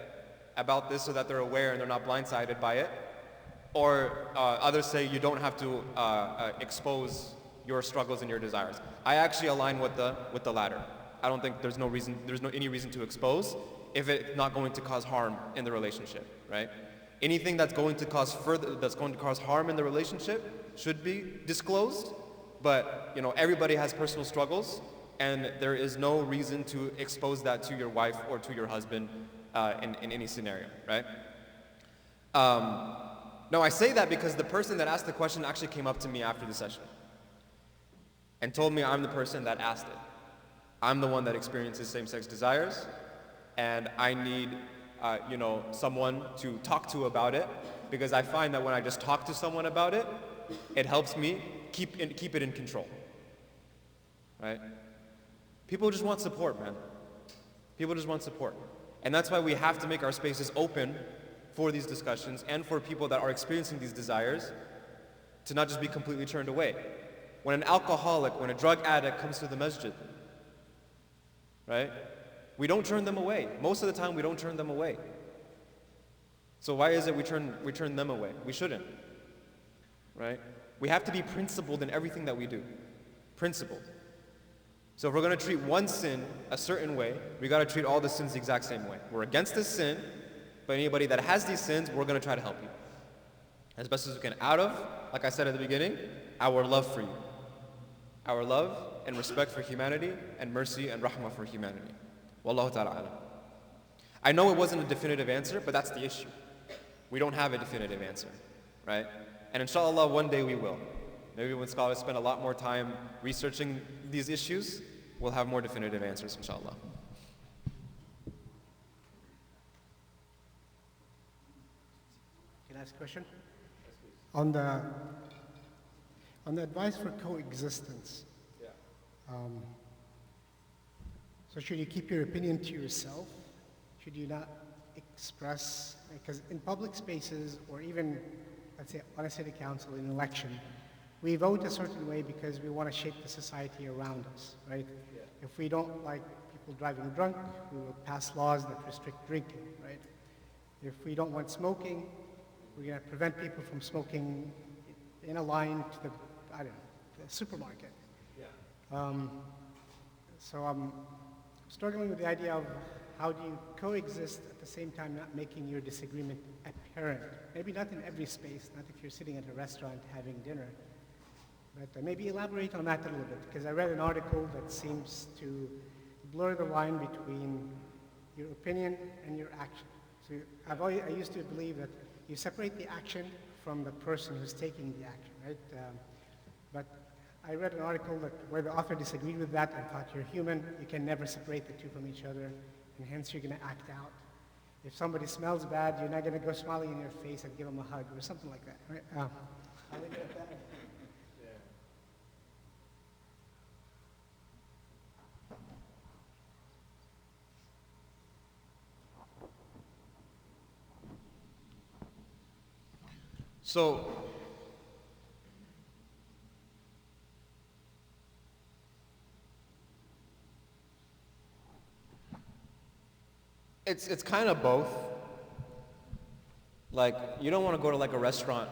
about this so that they're aware and they're not blindsided by it. Or others say you don't have to expose your struggles and your desires. I actually align with the latter. I don't think there's any reason to expose if it's not going to cause harm in the relationship, right? Anything that's going to cause harm in the relationship should be disclosed, but everybody has personal struggles, and there is no reason to expose that to your wife or to your husband in any scenario, right? No, I say that because the person that asked the question actually came up to me after the session and told me I'm the person that asked it. I'm the one that experiences same-sex desires, and I need someone to talk to about it, because I find that when I just talk to someone about it, it helps me keep it in control, right? People just want support, man. People just want support. And that's why we have to make our spaces open for these discussions and for people that are experiencing these desires to not just be completely turned away. When an alcoholic, when a drug addict comes to the masjid, right? We don't turn them away. Most of the time we don't turn them away. So why is it we turn them away? We shouldn't, right? We have to be principled in everything that we do. Principled. So if we're going to treat one sin a certain way, we got to treat all the sins the exact same way. We're against this sin, but anybody that has these sins, we're going to try to help you as best as we can, out of, like I said at the beginning, our love for you. Our love and respect for humanity and mercy and rahmah for humanity. Wallahu ta'ala alam. I know it wasn't a definitive answer, but that's the issue. We don't have a definitive answer, right? And inshallah, one day we will. Maybe when scholars spend a lot more time researching these issues, we'll have more definitive answers, inshallah. Can I ask a question? On the advice for coexistence. Yeah. So should you keep your opinion to yourself? Should you not express, because in public spaces, or even, let's say, on a city council, in an election, we vote a certain way because we want to shape the society around us, right? Yeah. If we don't like people driving drunk, we will pass laws that restrict drinking, right? If we don't want smoking, we're going to prevent people from smoking in a line to the supermarket. Yeah. So I'm struggling with the idea of how do you coexist at the same time not making your disagreement apparent. Maybe not in every space, not if you're sitting at a restaurant having dinner, but maybe elaborate on that a little bit, because I read an article that seems to blur the line between your opinion and your action. So I used to believe that you separate the action from the person who's taking the action, right? But I read an article where the author disagreed with that and thought you're human, you can never separate the two from each other, and hence you're going to act out. If somebody smells bad, you're not going to go smiling in their face and give them a hug or something like that, right? I'll leave it at that. Yeah. So, it's kind of both. Like, you don't want to go to like a restaurant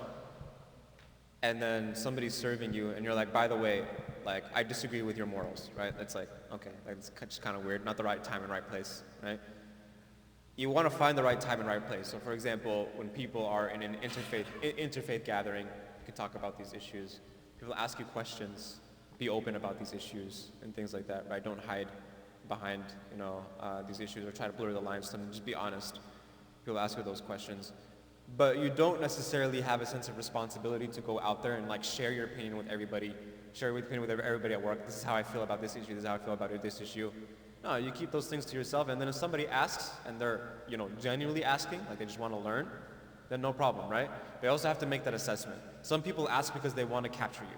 and then somebody's serving you and you're like, by the way, like, I disagree with your morals, right? That's like, okay, that's just kind of weird, not the right time and right place, right? you want to find the right time and right place. So for example, when people are in an interfaith gathering, you can talk about these issues. People ask you questions, be open about these issues and things like that, right? Don't hide behind, these issues or try to blur the lines to them. Just be honest. People ask you those questions. But you don't necessarily have a sense of responsibility to go out there and like share your opinion with everybody, share your opinion with everybody at work. This is how I feel about this issue, this is how I feel about this issue. No, you keep those things to yourself, and then if somebody asks and they're, genuinely asking, like they just want to learn, then no problem, right? They also have to make that assessment. Some people ask because they want to capture you.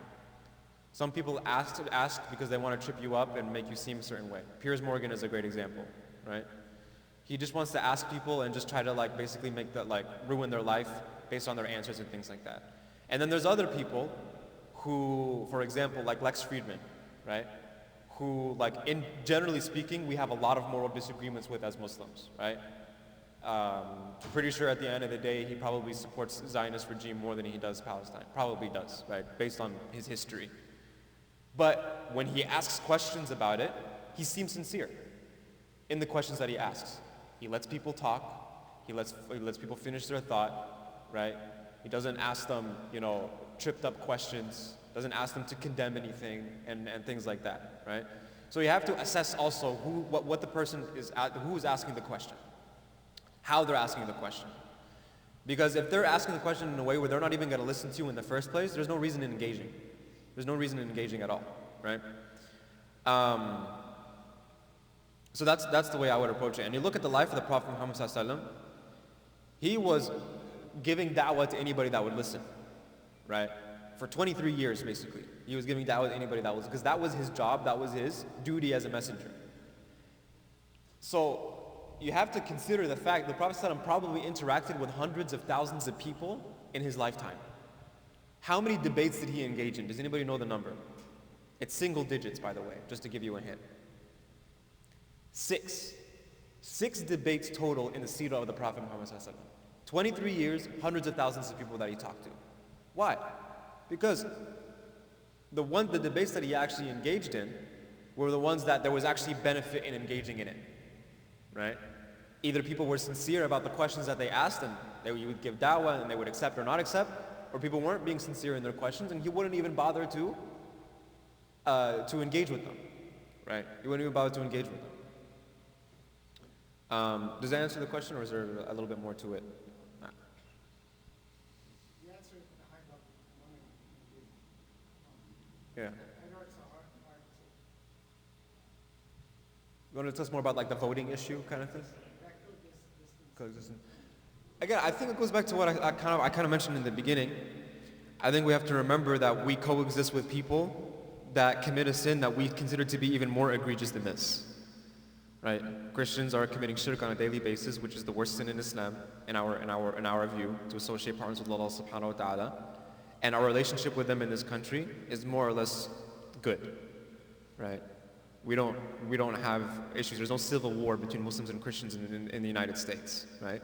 Some people ask because they want to trip you up and make you seem a certain way. Piers Morgan is a great example, right? He just wants to ask people and just try to like basically make that like ruin their life based on their answers and things like that. And then there's other people who, for example, like Lex Friedman, right? Who, like, generally speaking, we have a lot of moral disagreements with as Muslims, right? Pretty sure at the end of the day, he probably supports Zionist regime more than he does Palestine. Probably does, right? Based on his history. But when he asks questions about it, he seems sincere in the questions that he asks. He lets people talk. He lets people finish their thought, right? He doesn't ask them, tripped up questions. Doesn't ask them to condemn anything and things like that, right? So you have to assess also what the person is, who is asking the question, how they're asking the question. Because if they're asking the question in a way where they're not even going to listen to you in the first place, there's no reason in engaging. There's no reason in engaging at all, right? So that's the way I would approach it. And you look at the life of the Prophet Muhammad ﷺ, he was giving da'wah to anybody that would listen, right? For 23 years, basically. He was giving da'wah to anybody that was, because that was his job, that was his duty as a messenger. So, you have to consider the fact that the Prophet ﷺ probably interacted with hundreds of thousands of people in his lifetime. How many debates did he engage in? Does anybody know the number? It's single digits, by the way, just to give you a hint. 6. 6 debates total in the seerah of the Prophet Muhammad ﷺ. 23 years, hundreds of thousands of people that he talked to. Why? Because the debates that he actually engaged in were the ones that there was actually benefit in engaging in it, right? Either people were sincere about the questions that they asked and you would give da'wah and they would accept or not accept, or people weren't being sincere in their questions and he wouldn't even bother to engage with them, right? He wouldn't even bother to engage with them. Does that answer the question, or is there a little bit more to it? Yeah. I know it's hard you want to tell us more about like the voting issue kind of thing? Coexistence. Again, I think it goes back to what I kind of mentioned in the beginning. I think we have to remember that we coexist with people that commit a sin that we consider to be even more egregious than this. Right? Christians are committing shirk on a daily basis, which is the worst sin in Islam, in our view, to associate partners with Allah subhanahu wa ta'ala. And our relationship with them in this country is more or less good, right? We don't have issues. There's no civil war between Muslims and Christians in the United States, right?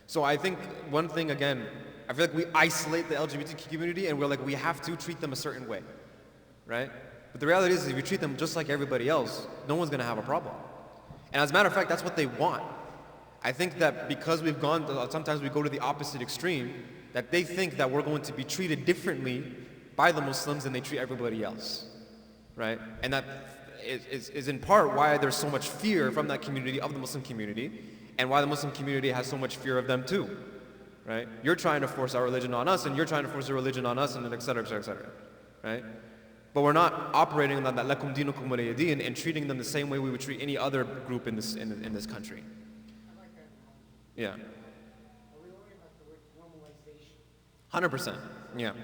So I think one thing, again, I feel like we isolate the LGBT community and we're like, we have to treat them a certain way, right? But the reality is, if you treat them just like everybody else, no one's gonna have a problem. And as a matter of fact, that's what they want. I think that because sometimes we go to the opposite extreme, that they think that we're going to be treated differently by the Muslims than they treat everybody else, right? And that is in part why there's so much fear from that community, of the Muslim community, and why the Muslim community has so much fear of them too, right? You're trying to force our religion on us, and you're trying to force your religion on us, and et cetera, et cetera, et cetera, right? But we're not operating on that lakum dinukum waliya din and treating them the same way we would treat any other group in this country. Yeah. 100%, yeah.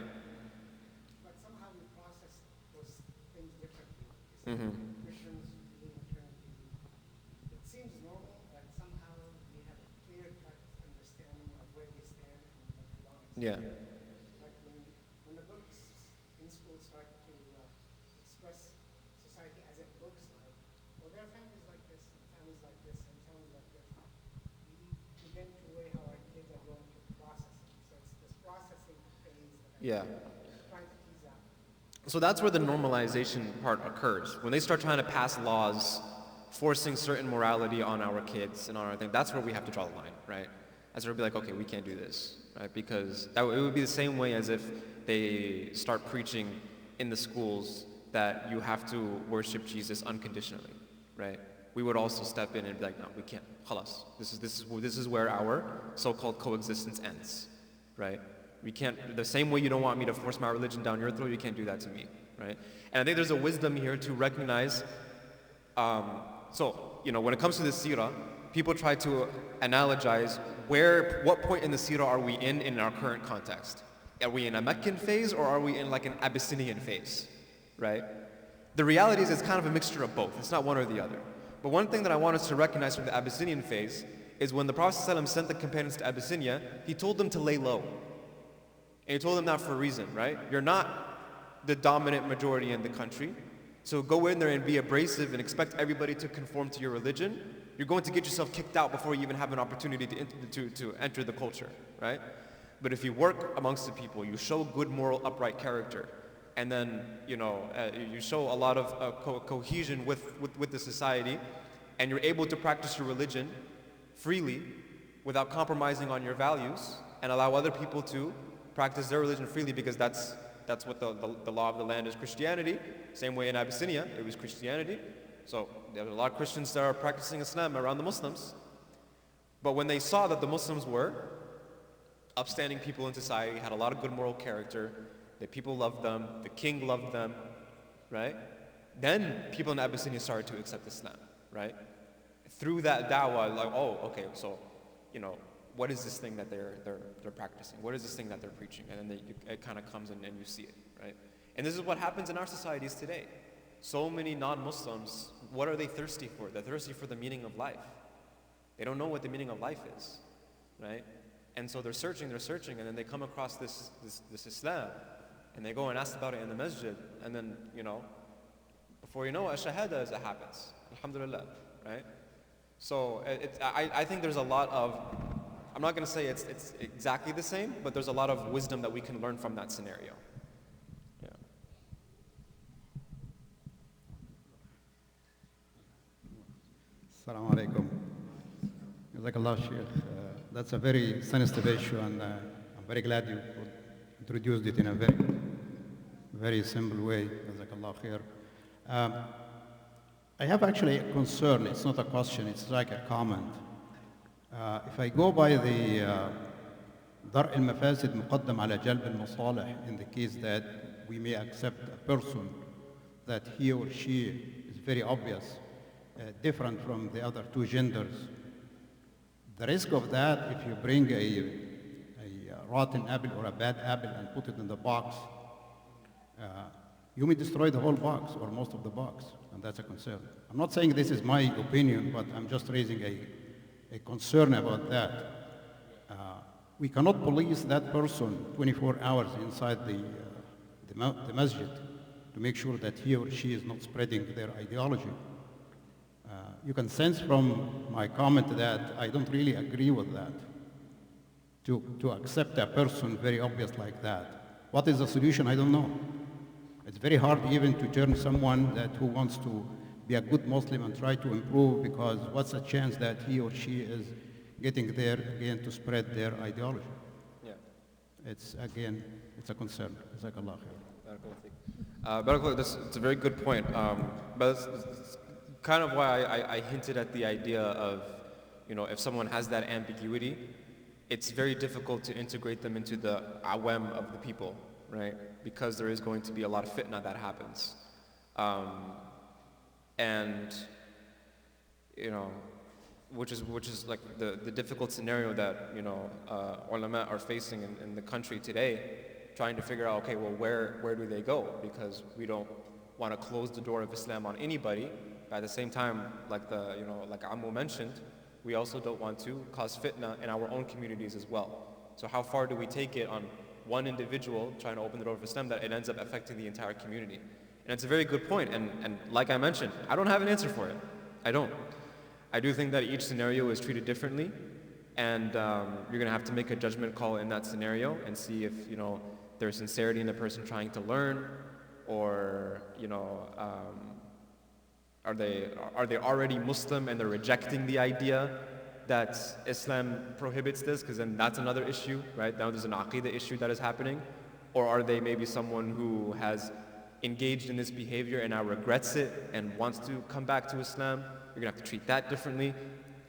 But somehow we process those things differently. Mm-hmm. Christians believe in Trinity. It seems normal, but somehow we have a clear-cut understanding of where we stand and what we don't accept. Yeah. Like when the books in school start to express society as it looks like, well, there are families like this, and families like this, and families like this. We begin to weigh how our kids are going to process it. So it's this processing phase that Yeah. trying to tease out. So that's where the normalization part occurs. When they start trying to pass laws forcing certain morality on our kids and on our thing, that's where we have to draw the line, right? That's where we'll be like, okay, we can't do this, right? Because it would be the same way as if they start preaching in the schools that you have to worship Jesus unconditionally, right? We would also step in and be like, no, we can't. Khalas. This is where our so-called coexistence ends, right? We can't. The same way you don't want me to force my religion down your throat, you can't do that to me, right? And I think there's a wisdom here to recognize. So when it comes to the seerah, people try to analogize what point in the seerah are we in our current context? Are we in a Meccan phase or are we in like an Abyssinian phase, right? The reality is it's kind of a mixture of both. It's not one or the other. But one thing that I want us to recognize from the Abyssinian phase is when the Prophet ﷺ sent the companions to Abyssinia, he told them to lay low. And he told them that for a reason, right? You're not the dominant majority in the country, so go in there and be abrasive and expect everybody to conform to your religion. You're going to get yourself kicked out before you even have an opportunity to enter the culture, right? But if you work amongst the people, you show good moral upright character, and then you show a lot of cohesion with the society, and you're able to practice your religion freely without compromising on your values, and allow other people to practice their religion freely, because that's what the law of the land is, Christianity. Same way in Abyssinia, it was Christianity. So there are a lot of Christians that are practicing Islam around the Muslims. But when they saw that the Muslims were upstanding people in society, had a lot of good moral character, the people loved them, the king loved them, right? Then people in Abyssinia started to accept Islam, right? Through that da'wah, like, oh, okay, so, what is this thing that they're practicing? What is this thing that they're preaching? And then it kind of comes in and you see it, right? And this is what happens in our societies today. So many non-Muslims, what are they thirsty for? They're thirsty for the meaning of life. They don't know what the meaning of life is, right? And so they're searching, and then they come across this Islam, and they go and ask about it in the masjid, and then, before you know it, shahada as it happens. Alhamdulillah, right? So I think there's a lot of, I'm not going to say it's exactly the same, but there's a lot of wisdom that we can learn from that scenario. Yeah. Assalamu alaikum. Jazakallah, Sheikh. That's a very sensitive issue, and I'm very glad you introduced it in a very simple way. Jazakallah khair. I have actually a concern. It's not a question, it's like a comment. If I go by the درء المفاسد مقدم على جلب المصالح, in the case that we may accept a person that he or she is very obvious, different from the other two genders, the risk of that, if you bring a rotten apple or a bad apple and put it in the box, you may destroy the whole box or most of the box, and that's a concern. I'm not saying this is my opinion, but I'm just raising a concern about that. We cannot police that person 24 hours inside the masjid to make sure that he or she is not spreading their ideology. You can sense from my comment that I don't really agree with that, to accept a person very obvious like that. What is the solution? I don't know. It's very hard even to turn someone who wants to be a good Muslim and try to improve, because what's the chance that he or she is getting there again to spread their ideology? Yeah. It's a concern. Jazakallah khair. Barakallah, it's a very good point. But it's kind of why I hinted at the idea of, if someone has that ambiguity, it's very difficult to integrate them into the awam of the people, right? Because there is going to be a lot of fitna that happens. And, which is like the difficult scenario that, ulama are facing in the country today, trying to figure out, okay, well, where do they go? Because we don't want to close the door of Islam on anybody. But at the same time, like Ammu mentioned, we also don't want to cause fitna in our own communities as well. So how far do we take it on one individual trying to open the door of Islam that it ends up affecting the entire community? And it's a very good point. And like I mentioned, I don't have an answer for it. I don't. I do think that each scenario is treated differently, and you're going to have to make a judgment call in that scenario and see if, there's sincerity in the person trying to learn, or, Are they already Muslim and they're rejecting the idea that Islam prohibits this? Because then that's another issue, right? Now there's an aqidah issue that is happening. Or are they maybe someone who has engaged in this behavior and now regrets it and wants to come back to Islam? You're gonna have to treat that differently.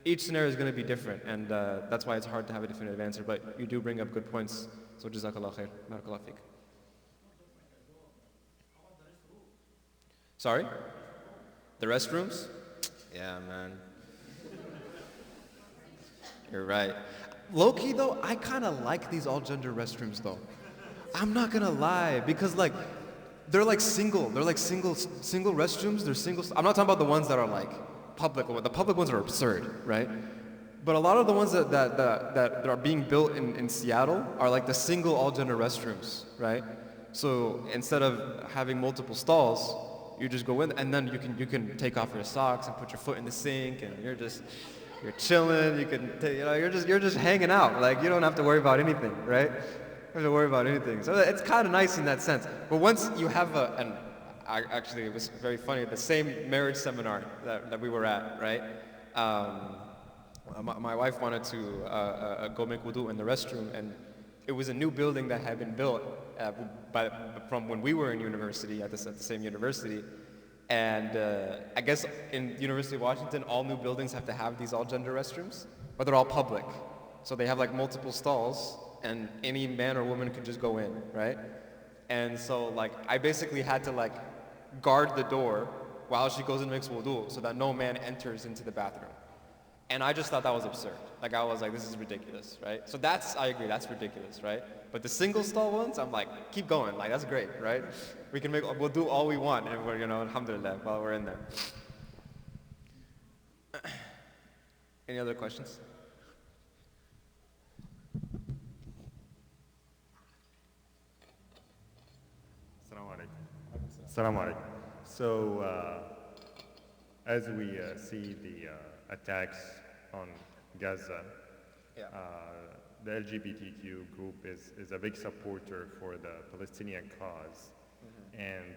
Each scenario is gonna be different, and that's why it's hard to have a definitive answer, but you do bring up good points. So jazakallah khair, barakallah feek. Sorry? The restrooms? Yeah, man. You're right. Low-key though, I kind of like these all-gender restrooms though. I'm not gonna lie, because like, they're like single restrooms, they're single. I'm not talking about the ones that are like public. The public ones are absurd, right? But a lot of the ones that are being built in Seattle are like the single all-gender restrooms, right? So instead of having multiple stalls, you just go in and then you can take off your socks and put your foot in the sink and you're chilling. You're just hanging out. Like you don't have to worry about anything, right? You don't have to worry about anything. So it's kind of nice in that sense. But once you have actually it was very funny. The same marriage seminar that we were at, right? My wife wanted to go make wudu in the restroom, and it was a new building that had been built from when we were in university at the same university. And I guess in University of Washington, all new buildings have to have these all-gender restrooms, but they're all public. So they have like multiple stalls, and any man or woman could just go in, right? And so like I basically had to like guard the door while she goes and makes wudu so that no man enters into the bathroom. And I just thought that was absurd. Like I was like, this is ridiculous, right? So I agree, that's ridiculous, right? But the single stall ones, I'm like, keep going, like that's great, right? We'll do all we want, and we're, alhamdulillah, while we're in there. Any other questions? Assalamu alaikum. So, as we see the attacks on Gaza, the LGBTQ group is a big supporter for the Palestinian cause. Mm-hmm. And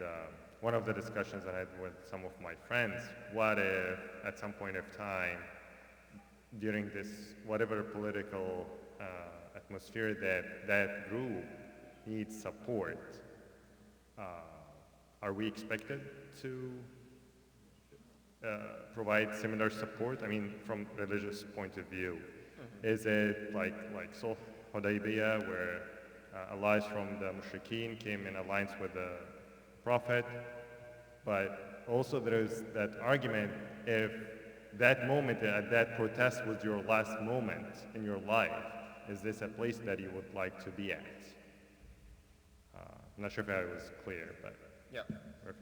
one of the discussions I had with some of my friends, what if at some point of time, during this whatever political atmosphere that group needs support, are we expected to provide similar support? I mean, from religious point of view, is it like Sulh Hudaybiyah, where allies from the Mushrikeen came in alliance with the Prophet? But also there is that argument, if that moment at that protest was your last moment in your life, is this a place that you would like to be at? I'm not sure if I was clear, but yeah. Okay.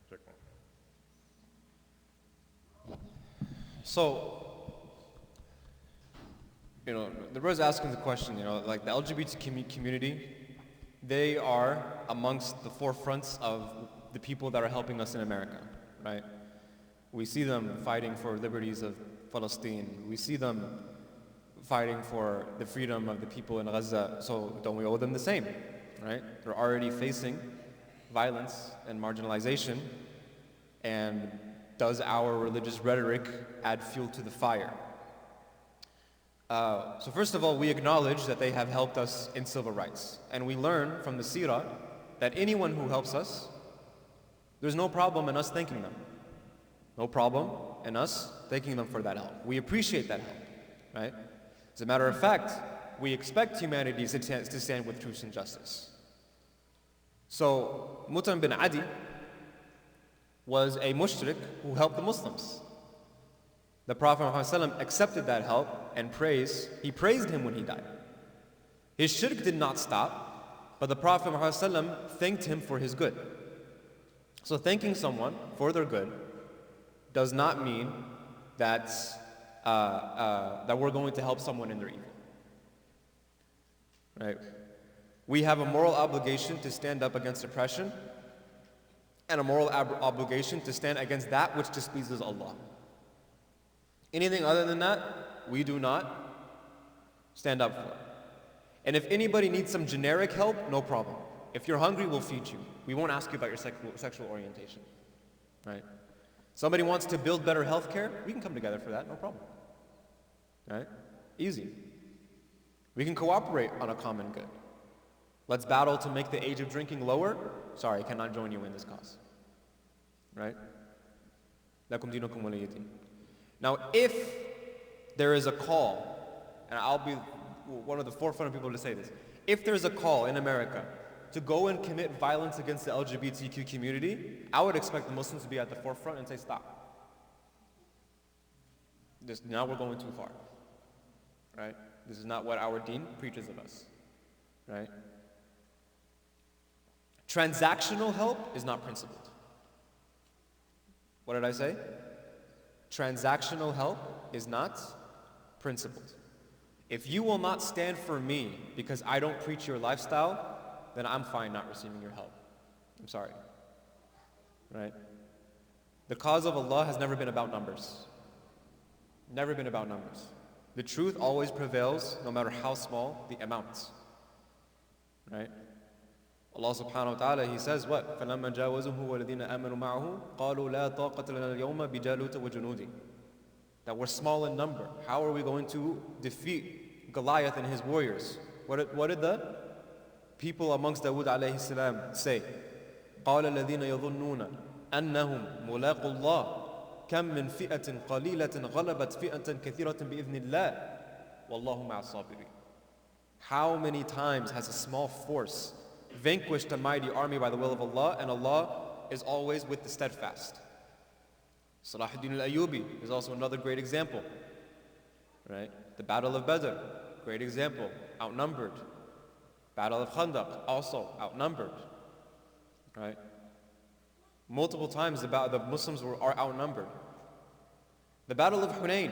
Check one. So, the brother's asking the question, like the LGBT community, they are amongst the forefronts of the people that are helping us in America, right? We see them fighting for liberties of Palestine. We see them fighting for the freedom of the people in Gaza. So don't we owe them the same, right? They're already facing violence and marginalization. And does our religious rhetoric add fuel to the fire? So first of all, we acknowledge that they have helped us in civil rights. And we learn from the seerah that anyone who helps us, there's no problem in us thanking them. No problem in us thanking them for that help. We appreciate that help, right? As a matter of fact, we expect humanity to stand with truth and justice. So, Mutam bin Adi was a mushrik who helped the Muslims. The Prophet ﷺ accepted that help and he praised him when he died. His shirk did not stop, but the Prophet ﷺ thanked him for his good. So thanking someone for their good does not mean that we're going to help someone in their evil. Right? We have a moral obligation to stand up against oppression and a moral obligation to stand against that which displeases Allah. Anything other than that, we do not stand up for. And if anybody needs some generic help, no problem. If you're hungry, we'll feed you. We won't ask you about your sexual orientation, right? Somebody wants to build better healthcare, we can come together for that, no problem. Right? Easy. We can cooperate on a common good. Let's battle to make the age of drinking lower. Sorry, I cannot join you in this cause. Right? Lakum dinukum waliya din. Now, if there is a call, and I'll be one of the forefront of people to say this, if there's a call in America to go and commit violence against the LGBTQ community, I would expect the Muslims to be at the forefront and say, stop. Now we're going too far. Right? This is not what our deen preaches of us. Right? Transactional help is not principled. What did I say? Transactional help is not principled. If you will not stand for me because I don't preach your lifestyle, then I'm fine not receiving your help. I'm sorry. Right? The cause of Allah has never been about numbers. Never been about numbers. The truth always prevails, no matter how small the amount. Right? Allah subhanahu wa ta'ala, He says what? فَلَمَّا جَاوَزُهُ وَالَّذِينَ آمَنُوا مَعَهُ قَالُوا لَا طَاقَةَ لَنَا الْيَوْمَ بِجَالُوتَ وَجُنُودِهِ. That we're small in number. How are we going to defeat Goliath and his warriors? What did the people amongst Dawood alayhi salam say? قَالَ الَّذِينَ يَظُنُّونَ أَنَّهُمْ مُلَاقُوا اللَّهِ كَمْ مِنْ فِئَةٍ قَلِيلَةٍ غَلَبَتْ فِئَةً كَثِيرَةٍ بِإِذْنِ اللَّهِ وَاللَّهُ مَعَ الصَّابِرِينَ. How many times has a small force vanquished a mighty army by the will of Allah, and Allah is always with the steadfast. Salahuddin al-Ayyubi is also another great example. Right? The Battle of Badr, great example, outnumbered. Battle of Khandaq, also outnumbered. Right? Multiple times the Muslims are outnumbered. The Battle of Hunayn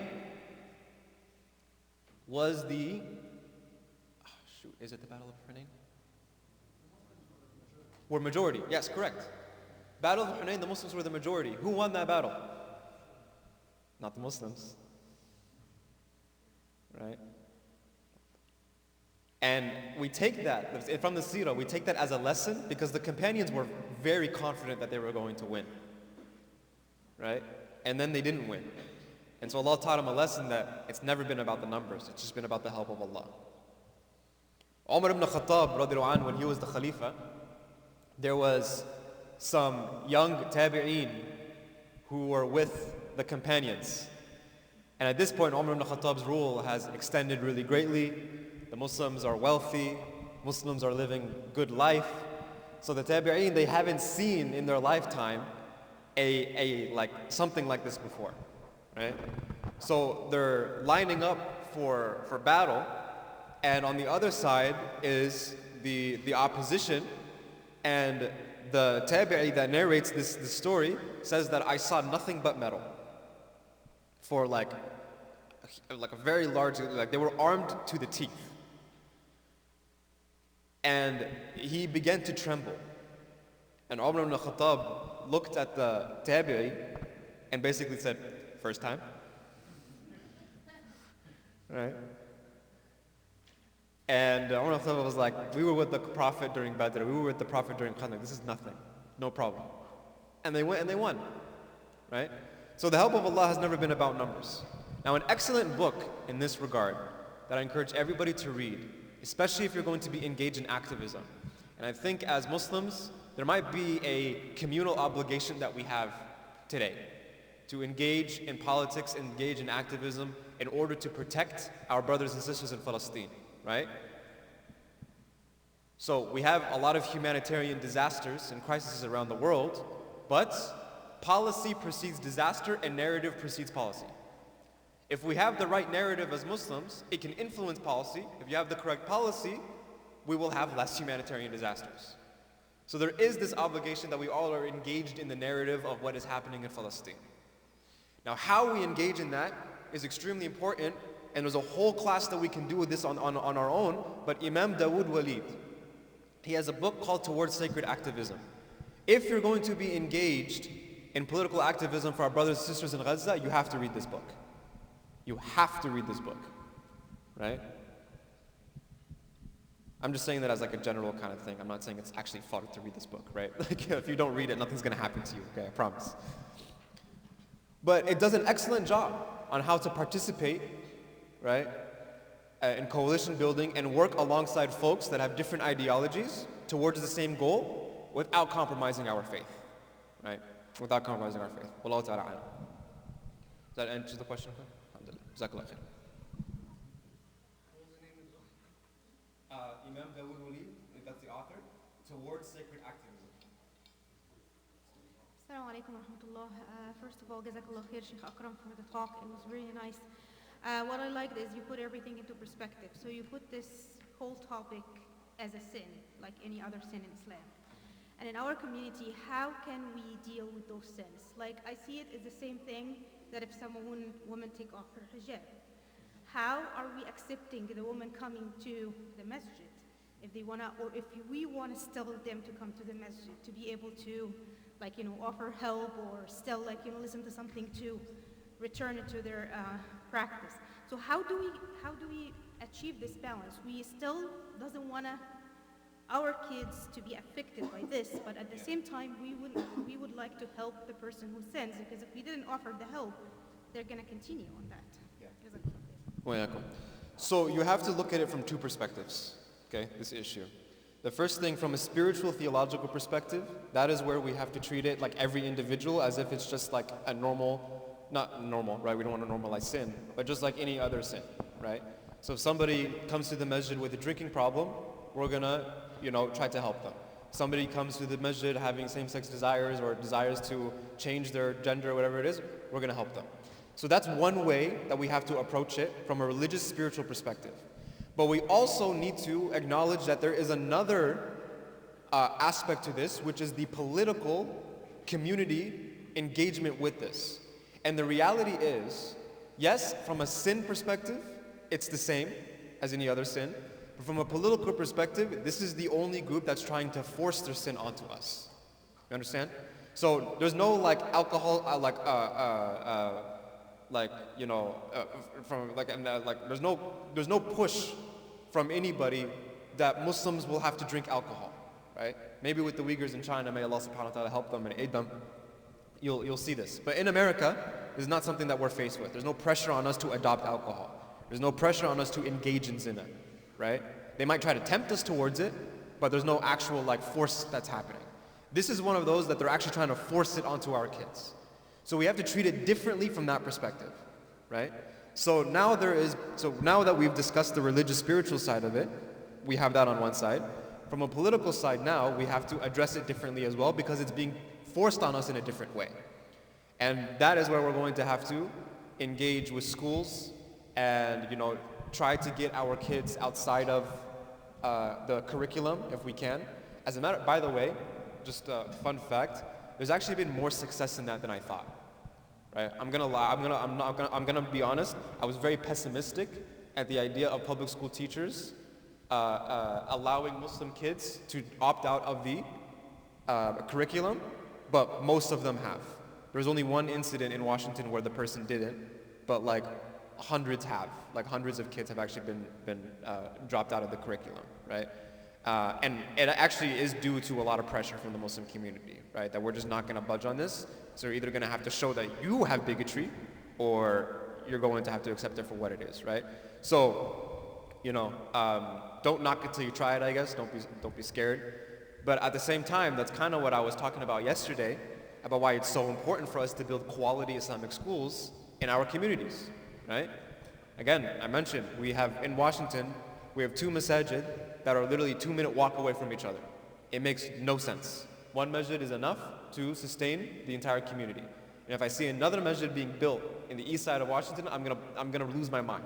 was the... is it the Battle of Hunayn? Were majority. Yes, correct. Battle of Hunayn, the Muslims were the majority. Who won that battle? Not the Muslims. Right? And we take that, from the seerah, we take that as a lesson because the companions were very confident that they were going to win. Right? And then they didn't win. And so Allah taught them a lesson that it's never been about the numbers, it's just been about the help of Allah. Umar ibn Khattab, radiallahu anhu, when he was the Khalifa, there was some young tabi'een who were with the companions. And at this point, Umar ibn Khattab's rule has extended really greatly. The Muslims are wealthy. Muslims are living good life. So the tabi'een, they haven't seen in their lifetime something like this before. Right? So they're lining up for battle. And on the other side is the opposition. And the tabi'i that narrates this story says that I saw nothing but metal for like a very large, like they were armed to the teeth. And he began to tremble. And Umar ibn Khattab looked at the tabi'i and basically said, first time? Right? And Umar ibn Khattab was like, we were with the Prophet during Badr, we were with the Prophet during Khandaq, this is nothing, no problem. And they went and they won, right? So the help of Allah has never been about numbers. Now an excellent book in this regard that I encourage everybody to read, especially if you're going to be engaged in activism. And I think as Muslims, there might be a communal obligation that we have today to engage in politics, engage in activism in order to protect our brothers and sisters in Palestine. Right? So we have a lot of humanitarian disasters and crises around the world, but policy precedes disaster and narrative precedes policy. If we have the right narrative as Muslims, it can influence policy. If you have the correct policy, we will have less humanitarian disasters. So there is this obligation that we all are engaged in the narrative of what is happening in Palestine. Now how we engage in that is extremely important. And there's a whole class that we can do with this on our own, but Imam Dawood Walid, he has a book called Towards Sacred Activism. If you're going to be engaged in political activism for our brothers and sisters in Gaza, you have to read this book. You have to read this book, right? I'm just saying that as like a general kind of thing. I'm not saying it's actually fun to read this book, right? Like if you don't read it, nothing's gonna happen to you, okay, I promise. But it does an excellent job on how to participate, right, in coalition building and work alongside folks that have different ideologies towards the same goal without compromising our faith, right? Without compromising our faith. Wallahu ta'ala alam. Does that answer the question? Alhamdulillah. Jazakallah khair. Imam Baioumy, that's the author, Towards Sacred Activism. Assalamu alaikum wa rahmatullah. First of all, jazakallah khair, Sheikh Akram, for the talk. It was really nice. What I liked is you put everything into perspective. So you put this whole topic as a sin, like any other sin in Islam. And in our community, how can we deal with those sins? Like, I see it as the same thing that if some woman take off her hijab. How are we accepting the woman coming to the masjid? If they wanna, or if we wanna still them to come to the masjid, to be able to, like, offer help or still, like, listen to something to return it to their practice. So how do we achieve this balance? We still doesn't wanna our kids to be affected by this, but at the same time, we would like to help the person who sins, because if we didn't offer the help, they're gonna continue on that. So you have to look at it from two perspectives, okay, this issue. The first thing, from a spiritual, theological perspective, that is where we have to treat it like every individual as if it's just like a normal, not normal, right? We don't want to normalize sin, but just like any other sin, right? So if somebody comes to the masjid with a drinking problem, we're gonna, try to help them. Somebody comes to the masjid having same-sex desires or desires to change their gender or whatever it is, we're gonna help them. So that's one way that we have to approach it from a religious, spiritual perspective. But we also need to acknowledge that there is another aspect to this, which is the political community engagement with this. And the reality is, yes, from a sin perspective, it's the same as any other sin. But from a political perspective, this is the only group that's trying to force their sin onto us. You understand? So there's no like alcohol, there's no push from anybody that Muslims will have to drink alcohol, right? Maybe with the Uyghurs in China, may Allah subhanahu wa ta'ala help them and aid them, you'll see this. But in America, this is not something that we're faced with. There's no pressure on us to adopt alcohol. There's no pressure on us to engage in zina, right? They might try to tempt us towards it, but there's no actual like force that's happening. This is one of those that they're actually trying to force it onto our kids. So we have to treat it differently from that perspective, right? So now that we've discussed the religious spiritual side of it, we have that on one side. From a political side now, we have to address it differently as well, because it's being forced on us in a different way. And that is where we're going to have to engage with schools and try to get our kids outside of the curriculum if we can. By the way, just a fun fact, there's actually been more success in that than I thought. Right? I'm gonna be honest. I was very pessimistic at the idea of public school teachers allowing Muslim kids to opt out of the curriculum, but most of them have. There's only one incident in Washington where the person didn't, but like hundreds have. Like hundreds of kids have actually been dropped out of the curriculum, right? And it actually is due to a lot of pressure from the Muslim community, right? That we're just not going to budge on this. So you're either going to have to show that you have bigotry, or you're going to have to accept it for what it is, right? So, don't knock it till you try it, I guess. Don't be scared. But at the same time, that's kind of what I was talking about yesterday, about why it's so important for us to build quality Islamic schools in our communities, right? Again, I mentioned in Washington, we have 2 masajid that are literally 2-minute walk away from each other. It makes no sense. One masjid is enough to sustain the entire community. And if I see another masjid being built in the east side of Washington, I'm gonna lose my mind.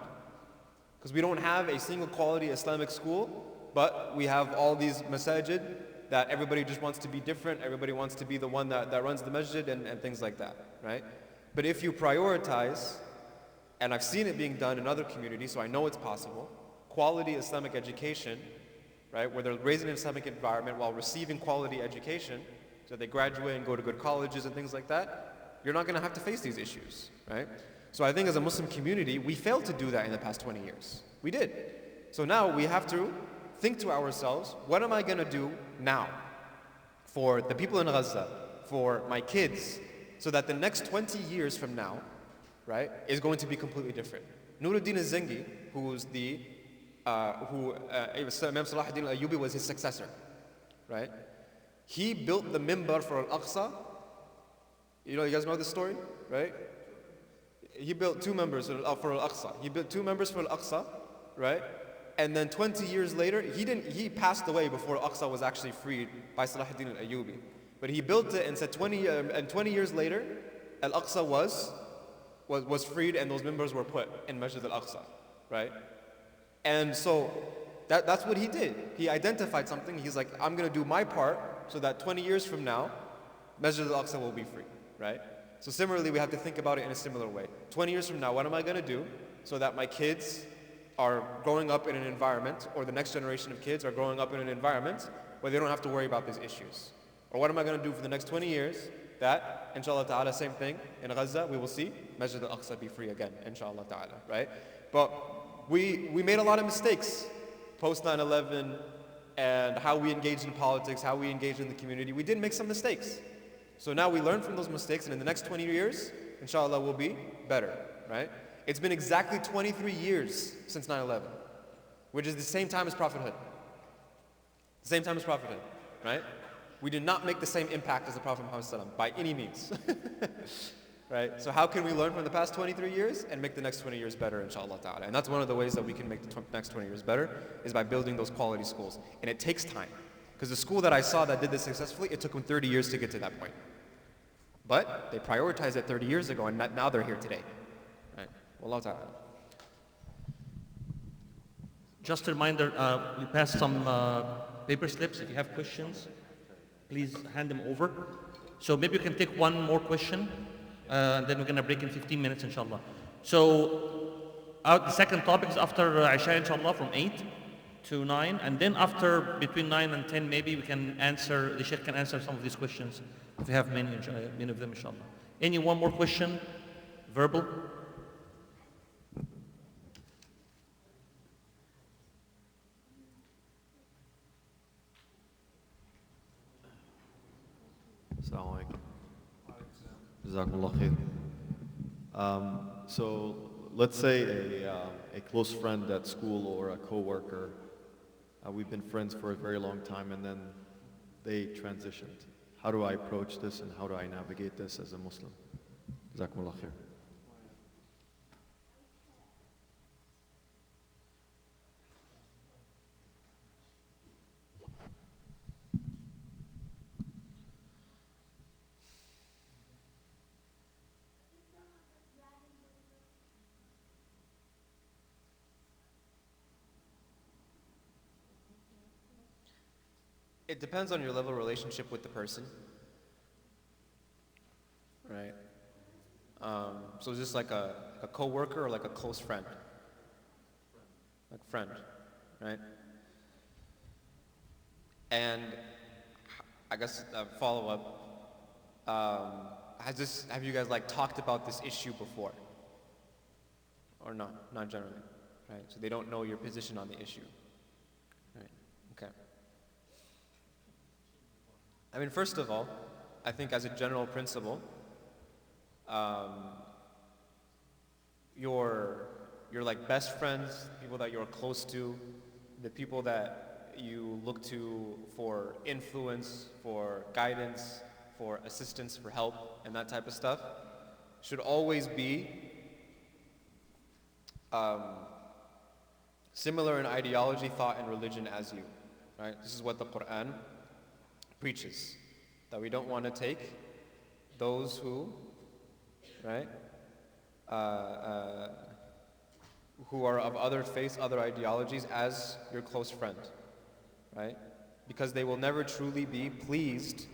Because we don't have a single quality Islamic school, but we have all these masajid that everybody just wants to be different, everybody wants to be the one that runs the masjid and things like that, right? But if you prioritize, and I've seen it being done in other communities, so I know it's possible, quality Islamic education, right, where they're raised in an Islamic environment while receiving quality education, so they graduate and go to good colleges and things like that, you're not going to have to face these issues, right? So I think as a Muslim community, we failed to do that in the past 20 years. We did. So now we have to think to ourselves, what am I going to do now for the people in Gaza, for my kids, so that the next 20 years from now, right, is going to be completely different. Nuruddin al-Zengi, who's the, Imam Salah ad-Din al-Ayyubi was his successor, right? He built the mimbar for Al-Aqsa. You guys know this story, right? He built 2 members for Al-Aqsa. He built 2 members for Al-Aqsa, right? And then 20 years later, he passed away before Al-Aqsa was actually freed by Salah ad-Din al-Ayyubi. But he built it and said 20 years later, Al-Aqsa was freed and those members were put in Masjid al-Aqsa, right? And so that's what he did. He identified something. He's like, I'm going to do my part so that 20 years from now, Masjid al-Aqsa will be free, right? So similarly, we have to think about it in a similar way. 20 years from now, what am I going to do so that my kids are growing up in an environment, or the next generation of kids are growing up in an environment where they don't have to worry about these issues? Or what am I going to do for the next 20 years that, inshallah ta'ala, same thing, in Gaza, we will see Masjid al-Aqsa be free again, inshallah ta'ala, right? But we made a lot of mistakes post 9/11 and how we engaged in politics, how we engaged in the community. We did make some mistakes. So now we learn from those mistakes, and in the next 20 years, inshallah, we'll be better, right? It's been exactly 23 years since 9/11, which is the same time as prophethood. The same time as prophethood, right? We did not make the same impact as the Prophet Muhammad ﷺ by any means, right? So how can we learn from the past 23 years and make the next 20 years better, inshallah ta'ala? And that's one of the ways that we can make the next 20 years better, is by building those quality schools. And it takes time. Because the school that I saw that did this successfully, it took them 30 years to get to that point. But they prioritized it 30 years ago, and now they're here today. Right? Wallahu ta'ala. Just a reminder, we passed some paper slips. If you have questions, please hand them over. So maybe you can take one more question, and then we're going to break in 15 minutes, inshallah. So the second topic is after Isha, inshallah, from 8 to 9, and then after between 9 and 10, maybe we can answer, the Sheikh can answer some of these questions, if we have many of them, inshallah. Any one more question? Verbal? Assalamu alaikum. Jazakumullah khair. So let's say a close friend at school or a coworker, we've been friends for a very long time, and then they transitioned. How do I approach this, and how do I navigate this as a Muslim? Jazakumullah khair. It depends on your level of relationship with the person, right? So is this like a coworker or like a close friend? Like friend, right? And I guess a follow-up, have you guys like talked about this issue before? Or not? Not generally, right? So they don't know your position on the issue, right? Okay. I mean, first of all, I think as a general principle, your like best friends, people that you're close to, the people that you look to for influence, for guidance, for assistance, for help, and that type of stuff, should always be similar in ideology, thought, and religion as you, right? This is what the Quran preaches, that we don't want to take those who, right, who are of other faiths, other ideologies, as your close friend, right? Because they will never truly be pleased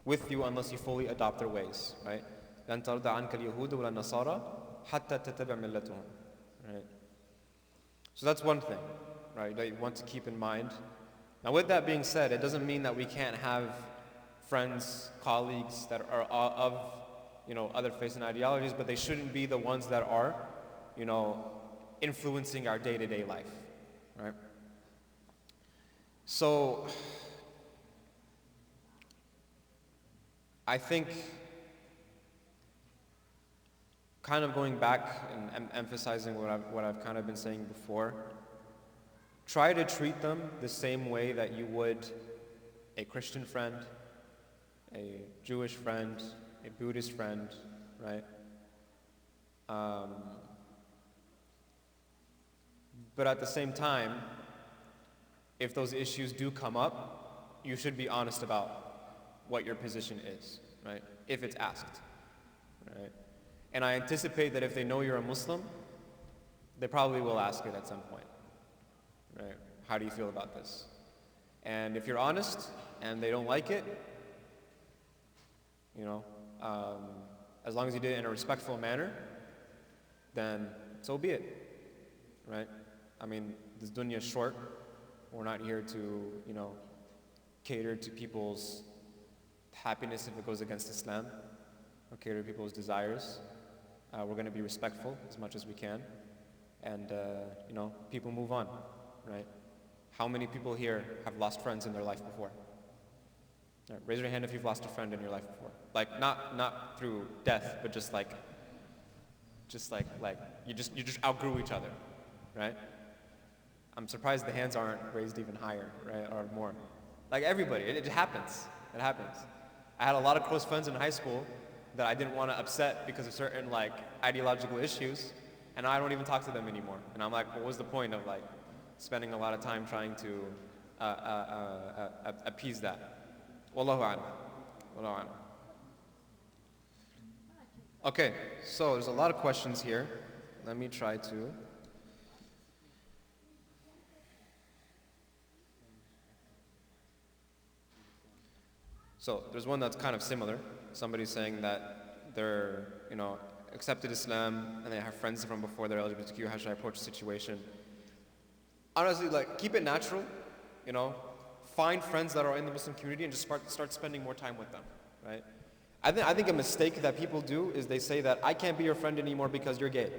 with you unless you fully adopt their ways, right? لَن تَرْضَ عَنْكَ الْيَهُودُ وَلَا النَّصَارَى حَتَّى تَتَّبِعَ مِلَّتُهُمْ, right? So that's one thing, right, that you want to keep in mind. Now with that being said, it doesn't mean that we can't have friends, colleagues that are of, other faiths and ideologies, but they shouldn't be the ones that are, influencing our day-to-day life, right? So, I think kind of going back and emphasizing what I've kind of been saying before, try to treat them the same way that you would a Christian friend, a Jewish friend, a Buddhist friend, right? But at the same time, if those issues do come up, you should be honest about what your position is, right? If it's asked, right? And I anticipate that if they know you're a Muslim, they probably will ask it at some point, right? How do you feel about this? And if you're honest and they don't like it, you know, as long as you did it in a respectful manner, then so be it, right? I mean, this dunya is short. We're not here to, you know, cater to people's happiness if it goes against Islam, or cater to people's desires. We're going to be respectful as much as we can, and you know, people move on, right? How many people here have lost friends in their life before? Right, raise your hand if you've lost a friend in your life before. Like not through death, but just like you just outgrew each other, right? I'm surprised the hands aren't raised even higher, right, or more. Like everybody, it happens. It happens. I had a lot of close friends in high school that I didn't want to upset because of certain like ideological issues, and I don't even talk to them anymore. And I'm like, what was the point of like spending a lot of time trying to appease that? Wallahu a'lam. Wallahu a'lam. Okay, so there's a lot of questions here. Let me try to. So there's one that's kind of similar. Somebody's saying that they're, you know, accepted Islam and they have friends from before they're LGBTQ. How should I approach the situation? Honestly, like, keep it natural, you know. Find friends that are in the Muslim community and just start spending more time with them, right? I think a mistake that people do is they say that I can't be your friend anymore because you're gay,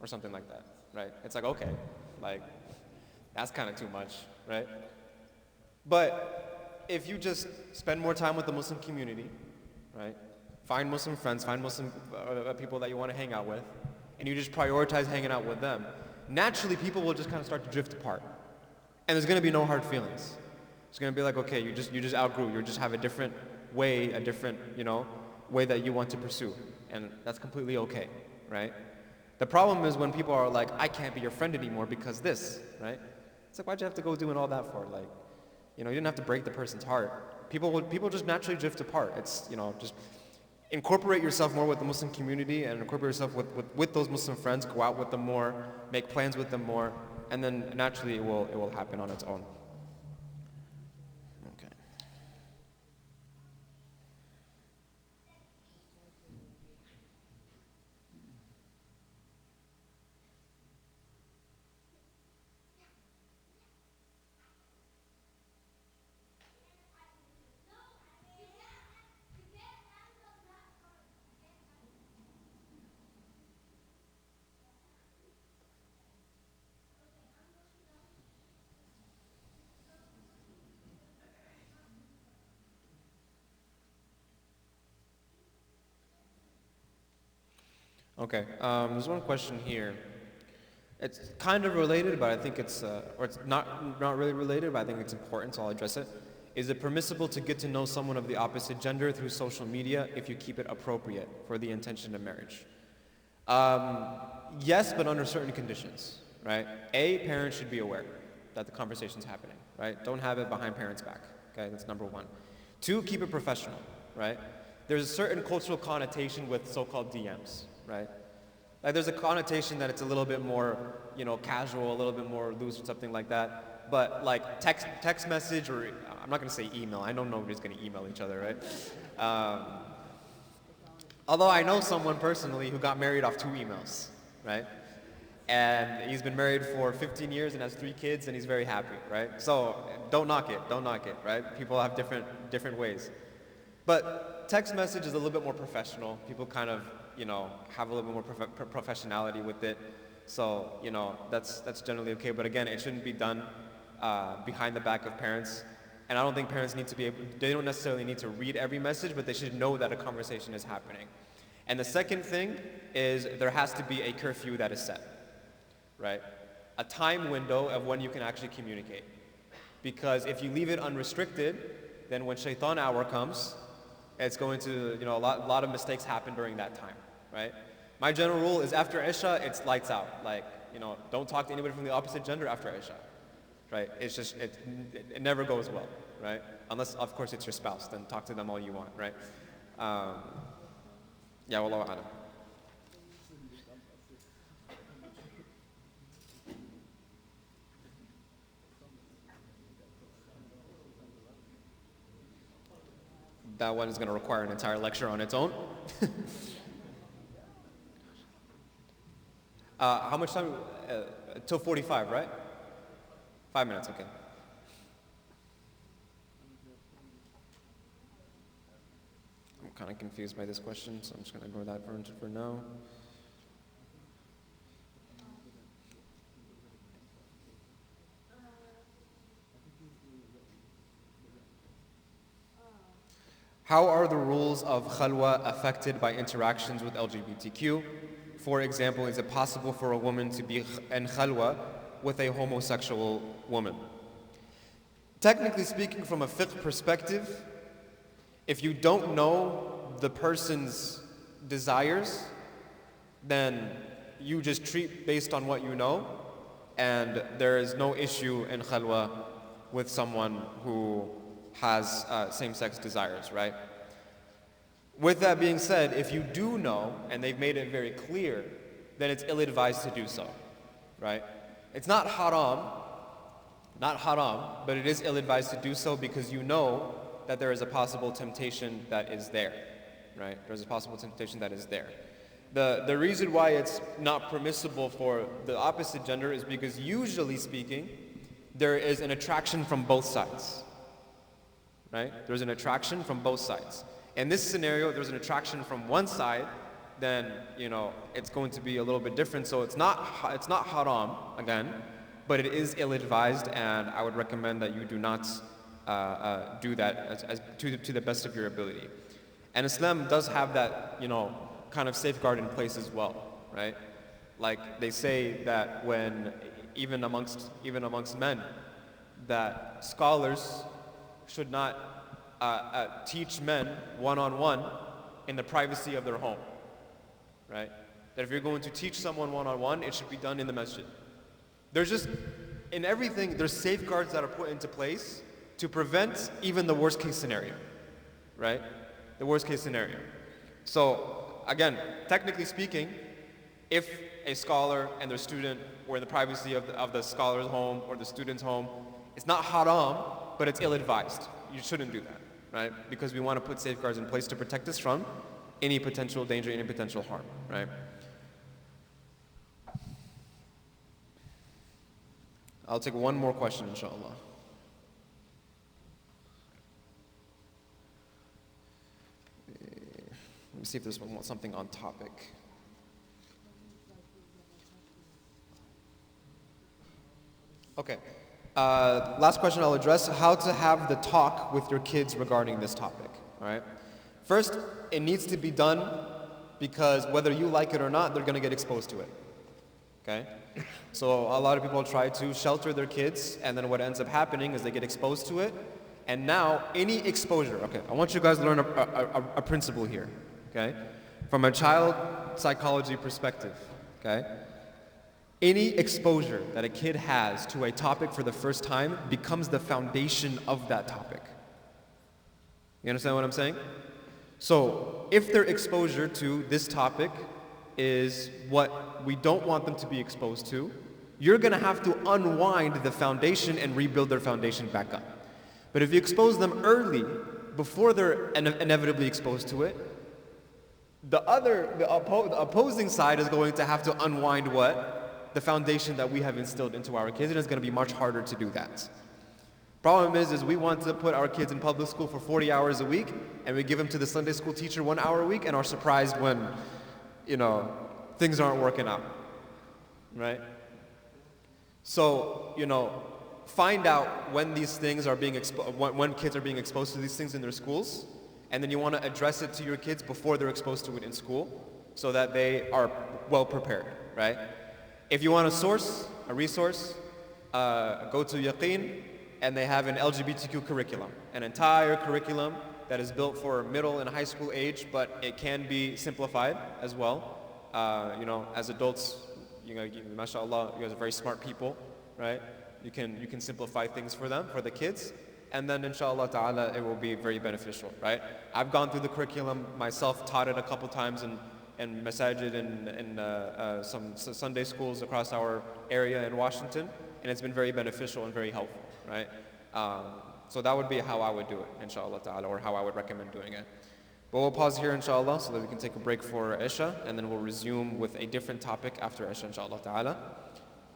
or something like that, right? It's like, okay, like, that's kind of too much, right? But if you just spend more time with the Muslim community, right? Find Muslim friends, find Muslim people that you want to hang out with, and you just prioritize hanging out with them, naturally people will just kind of start to drift apart. And there's going to be no hard feelings. It's going to be like, okay, you just outgrew, you just have a different way, a different, you know, way that you want to pursue. And that's completely okay, right? The problem is when people are like, I can't be your friend anymore because this, right? It's like, why'd you have to go doing all that for? Like, you know, you didn't have to break the person's heart. People just naturally drift apart. It's, you know, just incorporate yourself more with the Muslim community and incorporate yourself with those Muslim friends, go out with them more, make plans with them more, and then naturally it will happen on its own. Okay. Okay, there's one question here. It's kind of related, but I think it's, or it's not really related, but I think it's important, so I'll address it. Is it permissible to get to know someone of the opposite gender through social media if you keep it appropriate for the intention of marriage? Yes, but under certain conditions, right? A, parents should be aware that the conversation's happening, right? Don't have it behind parents' back, okay? That's number one. Two, keep it professional, right? There's a certain cultural connotation with so-called DMs, right? Like there's a connotation that it's a little bit more, you know, casual, a little bit more loose or something like that. But like text message, or I'm not gonna say email. I know nobody's gonna email each other, right? Although I know someone personally who got married off 2 emails, right? And he's been married for 15 years and has 3 kids and he's very happy, right? So don't knock it, right? People have different ways. But text message is a little bit more professional. People kind of, you know, have a little bit more professionality with it. So, you know, that's generally okay. But again, it shouldn't be done behind the back of parents. And I don't think parents need to be able, they don't necessarily need to read every message, but they should know that a conversation is happening. And the second thing is there has to be a curfew that is set, right? A time window of when you can actually communicate. Because if you leave it unrestricted, then when shaitan hour comes, it's going to, a lot of mistakes happen during that time, right? My general rule is after Isha, it's lights out. Like, don't talk to anybody from the opposite gender after Isha, right? It's just, it never goes well, right? Unless, of course, it's your spouse, then talk to them all you want, right? Yeah, wallahu a'lam. That one is going to require an entire lecture on its own. How much time? Till 45, right? 5 minutes, okay. I'm kind of confused by this question, so I'm just going to ignore that for now. How are the rules of khalwa affected by interactions with LGBTQ? For example, is it possible for a woman to be in khalwa with a homosexual woman? Technically speaking, from a fiqh perspective, if you don't know the person's desires, then you just treat based on what you know, and there is no issue in khalwa with someone who has same-sex desires, right? With that being said, if you do know, and they've made it very clear, then it's ill-advised to do so, right? It's not haram, but it is ill-advised to do so because you know that there is a possible temptation that is there, right? There's a possible temptation that is there. The reason why it's not permissible for the opposite gender is because usually speaking, there is an attraction from both sides. Right? There's an attraction from both sides. In this scenario, there's an attraction from one side, then it's going to be a little bit different. So it's not haram again, but it is ill-advised, and I would recommend that you do not do that to the best of your ability. And Islam does have that kind of safeguard in place as well, right? Like they say that when even amongst men, that scholars should not teach men one-on-one in the privacy of their home, right? That if you're going to teach someone one-on-one, it should be done in the masjid. There's just, in everything, there's safeguards that are put into place to prevent even the worst case scenario, right? The worst case scenario. So, again, technically speaking, if a scholar and their student were in the privacy of the scholar's home or the student's home, it's not haram, but it's ill-advised. You shouldn't do that, right? Because we want to put safeguards in place to protect us from any potential danger, any potential harm, right? I'll take one more question, inshallah. Let me see if there's something on topic. Okay. Last question I'll address, how to have the talk with your kids regarding this topic, all right? First, it needs to be done because whether you like it or not, they're going to get exposed to it, okay? So a lot of people try to shelter their kids, and then what ends up happening is they get exposed to it, and now any exposure, okay, I want you guys to learn a principle here, okay? From a child psychology perspective, okay? Any exposure that a kid has to a topic for the first time becomes the foundation of that topic. You understand what I'm saying? So if their exposure to this topic is what we don't want them to be exposed to, you're going to have to unwind the foundation and rebuild their foundation back up. But if you expose them early, before they're inevitably exposed to it, the opposing side is going to have to unwind what? The foundation that we have instilled into our kids, and it's going to be much harder to do that. Problem is we want to put our kids in public school for 40 hours a week, and we give them to the Sunday school teacher 1 hour a week, and are surprised when, things aren't working out, right? So, find out when these things are being when kids are being exposed to these things in their schools, and then you want to address it to your kids before they're exposed to it in school so that they are well prepared, right? If you want a source, a resource, go to Yaqeen, and they have an LGBTQ curriculum, an entire curriculum that is built for middle and high school age, but it can be simplified as well. As adults, mashallah, you guys are very smart people, right? You can simplify things for them, for the kids, and then inshallah ta'ala it will be very beneficial, right? I've gone through the curriculum myself, taught it a couple times in masajid and some Sunday schools across our area in Washington, and it's been very beneficial and very helpful, right? So that would be how I would do it, inshallah ta'ala, or how I would recommend doing it. But we'll pause here, inshallah, so that we can take a break for Isha, and then we'll resume with a different topic after Isha, inshallah ta'ala.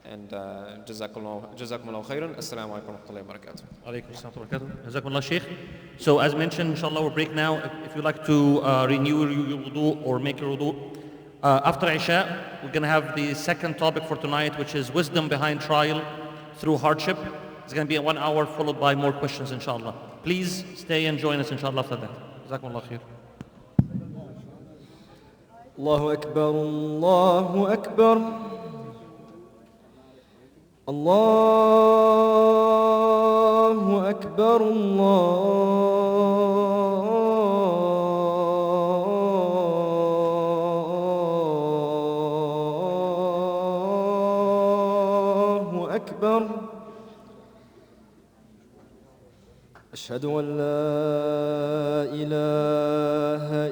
And jazakumullah khairan. Assalamu alaikum wa rahmatullahi wa barakatuh. Alaikum assalam wa barakatuh. Jazakumullah, Sheikh. So as mentioned, inshallah, we'll break now. If you'd like to renew your wudu or make your wudu, after Isha, we're going to have the second topic for tonight, which is wisdom behind trial through hardship. It's going to be 1 hour, followed by more questions, inshallah. Please stay and join us, inshallah, after that. Jazakumullah khair. Allahu Akbar, Allahu Akbar. Allahu Akbar, Allahu Akbar. Ashhadu an la ilaha